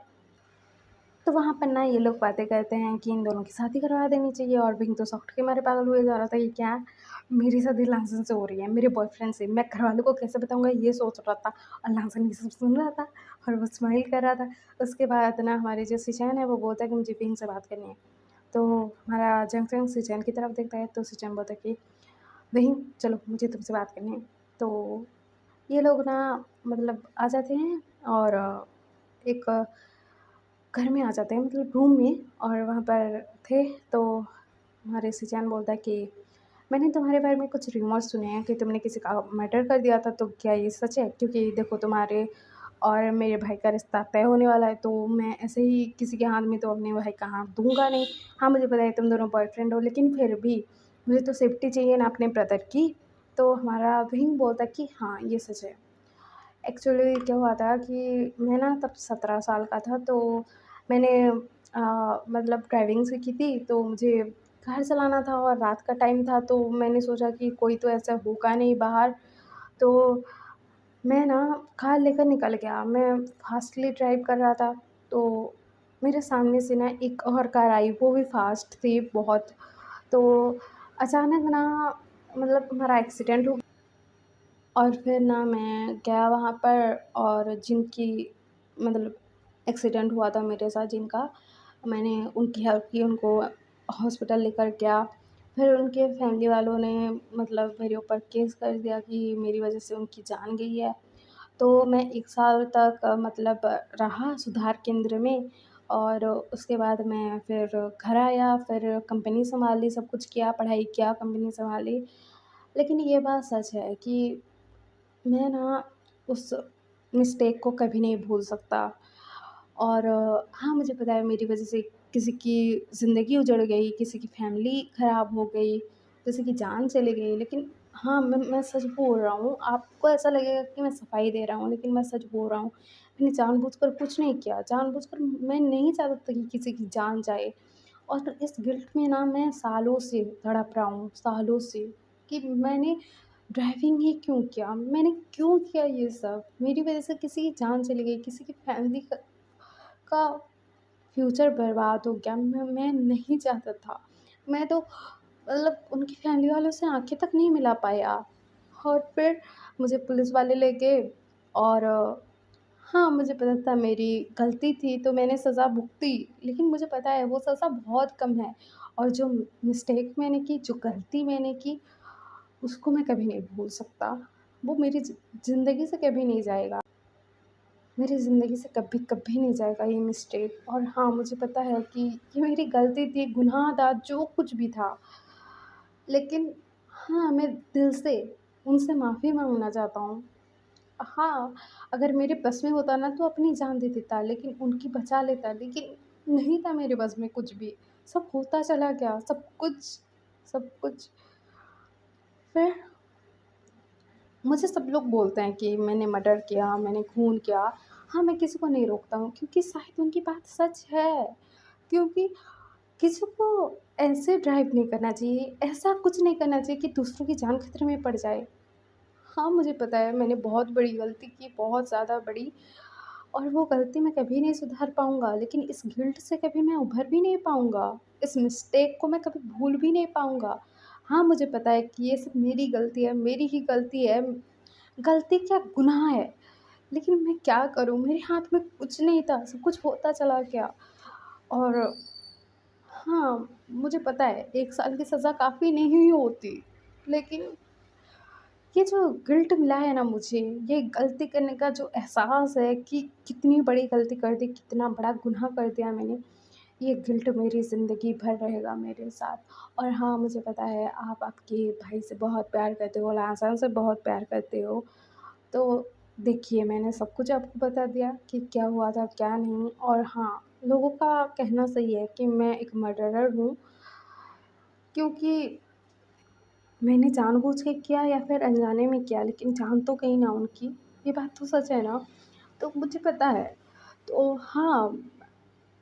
तो वहाँ पर ना ये लोग बातें करते हैं कि इन दोनों की शादी करवा देनी चाहिए और विंग तो शॉक्ड के मारे पागल हुए जा रहा था कि क्या मेरी शादी लांसन से हो रही है, मेरे बॉयफ्रेंड से, मैं घरवालों को कैसे बताऊँगा ये सोच रहा था। और लांसन ये सब सुन रहा था और वो स्माइल कर रहा था। उसके बाद ना हमारी जो सिचैन है वो बोलता है कि मुझे विंग से बात करनी है। तो हमारा जंगचंग सिचैन की तरफ देखता है तो सिचैन बोलता है कि विंग चलो मुझे तुमसे बात करनी है। तो ये लोग ना मतलब आ जाते हैं और एक घर में आ जाते हैं, मतलब रूम में, और वहाँ पर थे। तो हमारे सिचैन बोलता है कि मैंने तुम्हारे बारे में कुछ रूमर्स सुने हैं कि तुमने किसी का मर्डर कर दिया था, तो क्या ये सच है? क्योंकि देखो तुम्हारे और मेरे भाई का रिश्ता तय होने वाला है, तो मैं ऐसे ही किसी के हाथ में तो अपने भाई का हाथ दूँगा नहीं। हाँ, मुझे पता है तुम दोनों बॉयफ्रेंड हो, लेकिन फिर भी मुझे तो सेफ्टी चाहिए ना अपने ब्रदर की। तो हमारा विंग बोलता कि हाँ, ये सच है। एक्चुअली क्या हुआ था कि मैं ना तब 17 साल का था, तो मैंने मतलब ड्राइविंग सीखी थी, तो मुझे कार चलाना था और रात का टाइम था, तो मैंने सोचा कि कोई तो ऐसा होगा नहीं बाहर, तो मैं ना कार लेकर निकल गया। मैं फ़ास्टली ड्राइव कर रहा था, तो मेरे सामने से ना एक और कार आई, वो भी फ़ास्ट थी बहुत। तो अचानक ना मतलब हमारा एक्सीडेंट हो, और फिर ना मैं गया वहाँ पर, और जिनकी मतलब एक्सीडेंट हुआ था मेरे साथ जिनका, मैंने उनकी हेल्प की, उनको हॉस्पिटल लेकर गया। फिर उनके फैमिली वालों ने मतलब मेरे ऊपर केस कर दिया कि मेरी वज़ह से उनकी जान गई है। तो मैं 1 साल तक मतलब रहा सुधार केंद्र में, और उसके बाद मैं फिर घर आया, फिर कंपनी सँभाली, सब कुछ किया, पढ़ाई किया, कंपनी सँभाली। लेकिन ये बात सच है कि मैं ना उस मिस्टेक को कभी नहीं भूल सकता। और हाँ, मुझे पता है मेरी वज़ह से किसी की ज़िंदगी उजड़ गई, किसी की फ़ैमिली ख़राब हो गई, किसी की जान चली गई, लेकिन हाँ, मैं सच बोल रहा हूँ। आपको ऐसा लगेगा कि मैं सफाई दे रहा हूँ, लेकिन मैं सच बोल रहा हूँ। मैंने जानबूझकर कुछ नहीं किया, जानबूझकर मैं नहीं चाहता था कि किसी की जान जाए। और इस गिल्ट में ना मैं सालों से तड़प रहा हूँ, सालों से, कि मैंने ड्राइविंग ही क्यों किया? मैंने क्यों किया ये सब? मेरी वज़ह से किसी की जान चली गई, किसी की फैमिली का फ्यूचर बर्बाद हो गया। मैं नहीं चाहता था। मैं तो मतलब उनकी फैमिली वालों से आँखें तक नहीं मिला पाया, और फिर मुझे पुलिस वाले ले गए, और हाँ, मुझे पता था मेरी गलती थी, तो मैंने सज़ा भुगती, लेकिन मुझे पता है वो सज़ा बहुत कम है, और जो मिस्टेक मैंने की, जो गलती मैंने की, उसको मैं कभी नहीं भूल सकता। वो मेरी ज़िंदगी से कभी नहीं जाएगा। मेरी ज़िंदगी से कभी कभी नहीं जाएगा ये मिस्टेक। और हाँ, मुझे पता है कि ये मेरी गलती थी, गुनाह था, जो कुछ भी था। लेकिन हाँ, मैं दिल से उनसे माफ़ी माँगना चाहता हूँ। हाँ, अगर मेरे बस में होता ना तो अपनी जान दे देता, लेकिन उनकी बचा लेता, लेकिन नहीं था मेरे बस में कुछ भी। सब होता चला गया, सब कुछ। फिर मुझे सब लोग बोलते हैं कि मैंने मर्डर किया, मैंने खून किया। हाँ, मैं किसी को नहीं रोकता हूँ, क्योंकि शायद उनकी बात सच है। क्योंकि किसी को ऐसे ड्राइव नहीं करना चाहिए, ऐसा कुछ नहीं करना चाहिए कि दूसरों की जान खतरे में पड़ जाए। हाँ, मुझे पता है मैंने बहुत बड़ी गलती की, बहुत ज़्यादा बड़ी, और वो गलती मैं कभी नहीं सुधार पाऊँगा, लेकिन इस गिल्ट से कभी मैं उभर भी नहीं पाऊँगा। इस मिस्टेक को मैं कभी भूल भी नहीं पाऊँगा। हाँ, मुझे पता है कि ये सब मेरी गलती है, मेरी ही गलती है। गलती क्या, गुनाह है, लेकिन मैं क्या करूँ? मेरे हाथ में कुछ नहीं था, सब कुछ होता चला गया। और हाँ, मुझे पता है 1 साल की सज़ा काफ़ी नहीं होती, लेकिन ये जो गिल्ट मिला है ना मुझे, ये गलती करने का जो एहसास है कि कितनी बड़ी गलती कर दी, कितना बड़ा गुनाह कर दिया मैंने, ये गिल्ट मेरी ज़िंदगी भर रहेगा मेरे साथ। और हाँ, मुझे पता है आप आपके भाई से बहुत प्यार करते हो, लासान से बहुत प्यार करते हो। तो देखिए, मैंने सब कुछ आपको बता दिया कि क्या हुआ था, क्या नहीं। और हाँ, लोगों का कहना सही है कि मैं एक मर्डरर हूँ, क्योंकि मैंने जानबूझ के किया या फिर अनजाने में किया, लेकिन जान तो गई ना उनकी, ये बात तो सच है ना? तो मुझे पता है। तो हाँ,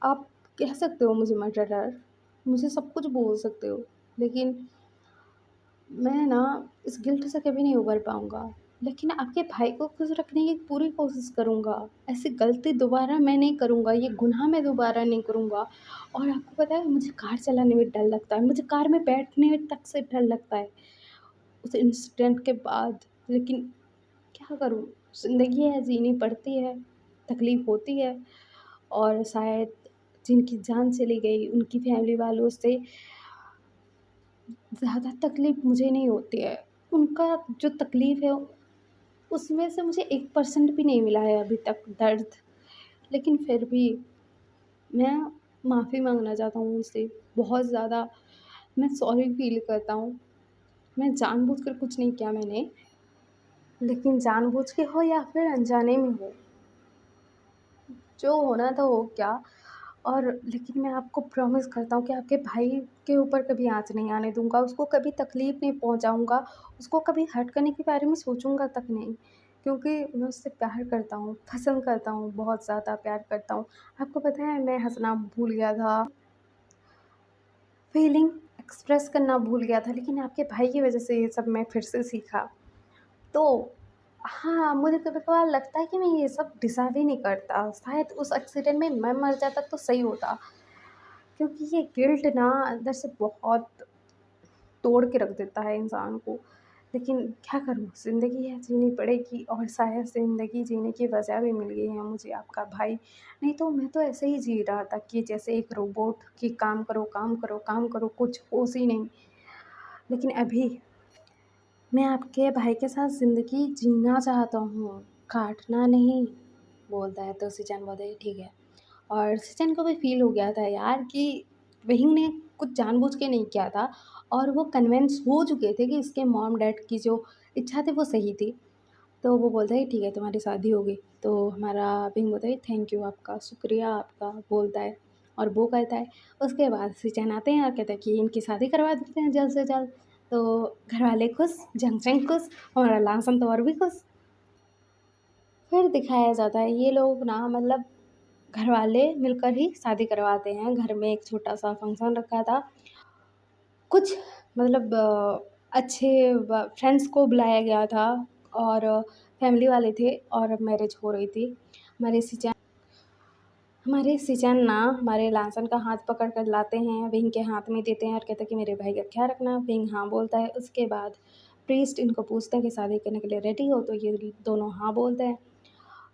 आप कह सकते हो मुझे मर्डरर, मुझे सब कुछ बोल सकते हो, लेकिन मैं ना इस गिल्ट से कभी नहीं उभर पाऊँगा। लेकिन आपके भाई को खुश रखने की पूरी कोशिश करूँगा। ऐसी गलती दोबारा मैं नहीं करूँगा, ये गुनाह मैं दोबारा नहीं करूँगा। और आपको पता है मुझे कार चलाने में डर लगता है, मुझे कार में बैठने में तक से डर लगता है उस इंसिडेंट के बाद। लेकिन क्या करूँ? ज़िंदगी है, जीनी पड़ती है, तकलीफ़ होती है। और शायद जिनकी जान चली गई, उनकी फैमिली वालों से ज़्यादा तकलीफ़ मुझे नहीं होती है। उनका जो तकलीफ़ है, उसमें से मुझे 1% भी नहीं मिला है अभी तक दर्द। लेकिन फिर भी मैं माफ़ी माँगना चाहता हूँ उनसे, बहुत ज़्यादा। मैं सॉरी फ़ील करता हूँ। मैं जानबूझकर कुछ नहीं किया मैंने, लेकिन जानबूझ के हो या फिर अनजाने में हो, जो होना था हो गया। और लेकिन मैं आपको प्रॉमिस करता हूँ कि आपके भाई के ऊपर कभी आँच नहीं आने दूँगा, उसको कभी तकलीफ़ नहीं पहुँचाऊँगा, उसको कभी हर्ट करने के बारे में सोचूँगा तक नहीं। क्योंकि मैं उससे प्यार करता हूँ, पसंद करता हूँ, बहुत ज़्यादा प्यार करता हूँ। आपको पता है मैं हँसना भूल गया था, फीलिंग एक्सप्रेस करना भूल गया था, लेकिन आपके भाई की वज़ह से ये सब मैं फिर से सीखा। तो हाँ, मुझे कभी-कभार लगता है कि मैं ये सब डिज़र्व ही नहीं करता। शायद उस एक्सीडेंट में मैं मर जाता तो सही होता। क्योंकि ये गिल्ट ना अंदर से बहुत तोड़ के रख देता है इंसान को। लेकिन क्या करूँ, ज़िंदगी है, जीनी पड़ेगी। और शायद ज़िंदगी जीने की वजह भी मिल गई है मुझे आपका भाई। नहीं तो मैं तो ऐसे ही जी रहा था कि जैसे एक रोबोट कि काम करो, काम करो, काम करो, कुछ होश ही नहीं। लेकिन अभी मैं आपके भाई के साथ ज़िंदगी जीना चाहता हूँ, काटना नहीं। बोलता है तो सिचन बोलता है ठीक है। और सिचन को भी फ़ील हो गया था यार कि वहीम ने कुछ जानबूझ के नहीं किया था, और वो कन्विंस हो चुके थे कि इसके मॉम-डैड की जो इच्छा थी वो सही थी। तो वो बोलता है ठीक है तुम्हारी शादी हो गई। तो हमारा विंग बोलता है थैंक यू आपका, शुक्रिया आपका, बोलता है। और वो कहता है। उसके बाद सिचन आते हैं और कहते हैं कि इनकी शादी करवा देते हैं जल्द से जल्द। तो घरवाले खुश, जंगचंग खुश, हमारा लासन तो और भी खुश। फिर दिखाया जाता है ये लोग ना मतलब घरवाले मिलकर ही शादी करवाते हैं। घर में एक छोटा-सा फंक्शन रखा था। कुछ मतलब अच्छे फ्रेंड्स को बुलाया गया था, और फैमिली वाले थे, और मैरिज हो रही थी। हमारे सिचन हमारे सिचन ना हमारे लासन का हाथ पकड़ कर लाते हैं, विंग के हाथ में देते हैं और कहते हैं कि मेरे भाई का ख्याल रखना। विंग हाँ बोलता है। उसके बाद प्रीस्ट इनको पूछता है कि शादी करने के लिए रेडी हो, तो ये दोनों हाँ बोलते हैं।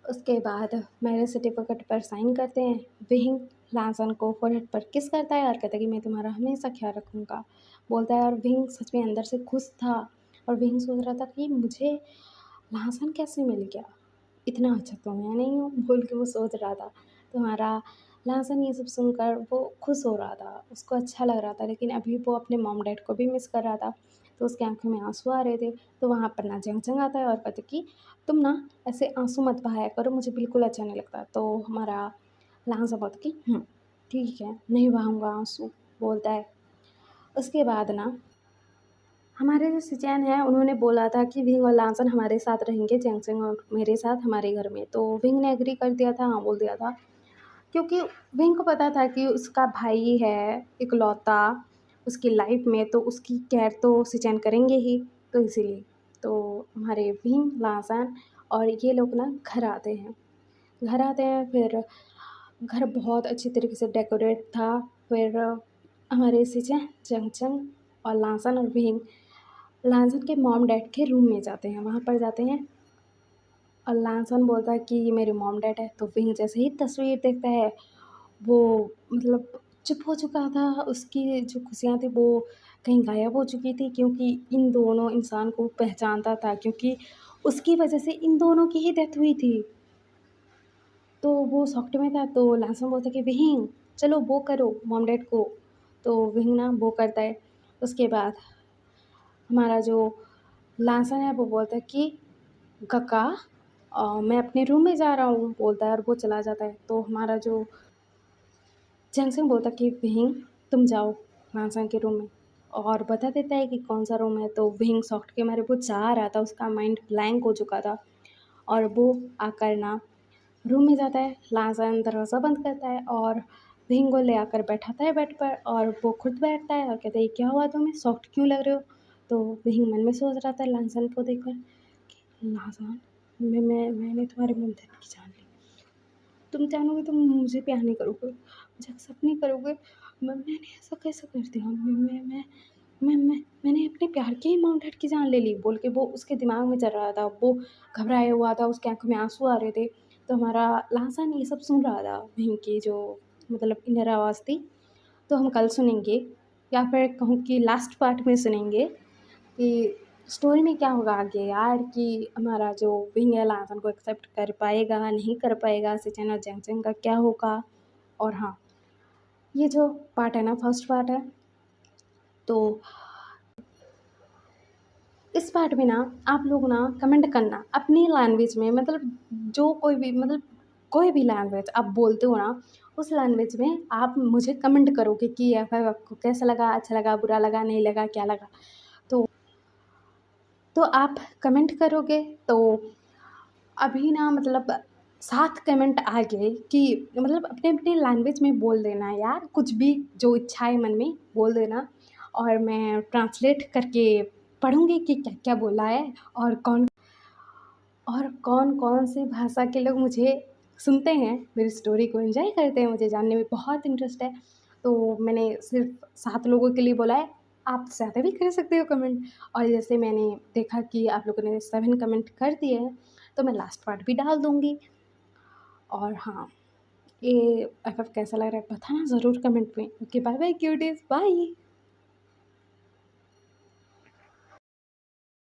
उसके बाद मैरिज सर्टिफ़िकेट पर साइन करते हैं। विंग लासन को फ़ोरहेड पर किस करता है और कहता है कि मैं तुम्हारा हमेशा ख़्याल रखूँगा, बोलता है। और विंग सच में अंदर से खुश था, और विंग सोच रहा था कि मुझे लासन कैसे मिल गया? इतना अच्छा तो मैं नहीं हूँ, बोल के वो सोच रहा था। तो हमारा लासन ये सब सुनकर वो खुश हो रहा था, उसको अच्छा लग रहा था, लेकिन अभी वो अपने मॉम-डैड को भी मिस कर रहा था। तो उसकी आँखों में आँसू आ रहे थे। तो वहाँ पर ना जंग-जंग आता है और कहता है कि तुम ना ऐसे आँसू मत बहाया करो, मुझे बिल्कुल अच्छा नहीं लगता। तो हमारा लांसा बोलता कि ठीक है, नहीं बहाऊँगा आँसू, बोलता है। उसके बाद ना हमारे जो सिचेन हैं उन्होंने बोला था कि विंग और लांसन हमारे साथ रहेंगे, जैंगसेंग और मेरे साथ हमारे घर में। तो विंग ने एग्री कर दिया था, हाँ बोल दिया था। क्योंकि विंग को पता था कि उसका भाई है इकलौता उसकी लाइफ में, तो उसकी केयर तो सिचेन करेंगे ही, तो इसीलिए। तो हमारे विंग, लांसन और ये लोग ना घर आते हैं। घर आते हैं, फिर घर बहुत अच्छी तरीके से डेकोरेट था। फिर हमारे सिचेन, जंगचंग और लांसन और विंग लांसन के मॉम-डैड के रूम में जाते हैं, वहाँ पर जाते हैं। और लांसन बोलता है कि ये मेरे मॉम-डैड है। तो विंग जैसे ही तस्वीर देखता है, वो मतलब चुप हो चुका था, उसकी जो खुशियाँ थी वो कहीं गायब हो चुकी थी, क्योंकि इन दोनों इंसान को पहचानता था, क्योंकि उसकी वजह से इन दोनों की ही डेथ हुई थी। तो वो शॉक्ड में था। तो लांसन बोलता है कि विहिंग चलो वो करो मॉम-डैड को। तो विहिंग ना वो करता है। उसके बाद हमारा जो लांसन है वो बोलता है कि काका मैं अपने रूम में जा रहा हूँ, बोलता है, और वो चला जाता है। तो हमारा जो जंगसन बोलता है कि विहिंग तुम जाओ लांसन के रूम में, और बता देता है कि कौन सा रूम है। तो विहिंग शॉक्ड के मारे वो चाह रहा था, उसका माइंड ब्लैंक हो चुका था। और वो आकर ना रूम में जाता है, लांसन दरवाज़ा बंद करता है और विहिंग को ले आकर बैठाता है बेड पर, और वो खुद बैठता है और कहता है क्या हुआ तुम्हें, सॉफ्ट क्यों लग रहे हो? तो विहिंग मन में सोच रहा था लांसन को देखकर कि लांसन मैंने तुम्हारे मुंतैद की जान ली, तुम जानोगे तो मुझे प्यार नहीं करोगे, मुझे एक्सेप्ट नहीं करोगे। मैंने ऐसा कैसे कर दिया? मैंने अपने प्यार के ही मॉम-डैड की जान ले ली, बोल के वो उसके दिमाग में चल रहा था। वो घबराया हुआ था, उसकी आँखों में आँसू आ रहे थे। तो हमारा लांसन ये सब सुन रहा था, वहीं की जो मतलब इनर आवाज़ थी। तो हम कल सुनेंगे, या फिर कहूँ कि लास्ट पार्ट में सुनेंगे कि स्टोरी में क्या होगा आगे यार, कि हमारा जो विंग है लांसन को एक्सेप्ट कर पाएगा, नहीं कर पाएगा, सिचन और जैंगचैंग का क्या होगा। और हाँ, ये जो पार्ट है ना, फर्स्ट पार्ट है। तो इस पार्ट में ना आप लोग ना कमेंट करना अपनी लैंग्वेज में, मतलब जो कोई भी मतलब कोई भी लैंग्वेज आप बोलते हो ना, उस लैंग्वेज में आप मुझे कमेंट करोगे कि एफ़आई आपको कैसा लगा, अच्छा लगा, बुरा लगा, नहीं लगा, क्या लगा। तो आप कमेंट करोगे तो अभी ना मतलब 7 कमेंट आ गए कि मतलब अपने-अपने लैंग्वेज में बोल देना यार, कुछ भी जो इच्छा है मन में बोल देना, और मैं ट्रांसलेट करके पढ़ूँगी कि क्या-क्या बोला है, और कौन-कौन सी भाषा के लोग मुझे सुनते हैं, मेरी स्टोरी को एन्जॉय करते हैं, मुझे जानने में बहुत इंटरेस्ट है। तो मैंने सिर्फ़ 7 लोगों के लिए बोला है, आप ज़्यादा भी कर सकते हो कमेंट। और जैसे मैंने देखा कि आप लोगों ने 7 कमेंट कर दिए हैं, तो मैं लास्ट पार्ट भी डाल दूँगी। और हाँ, ये एफ़एफ कैसा लग रहा है बताना ज़रूर कमेंट में। Okay, bye bye cuties, bye.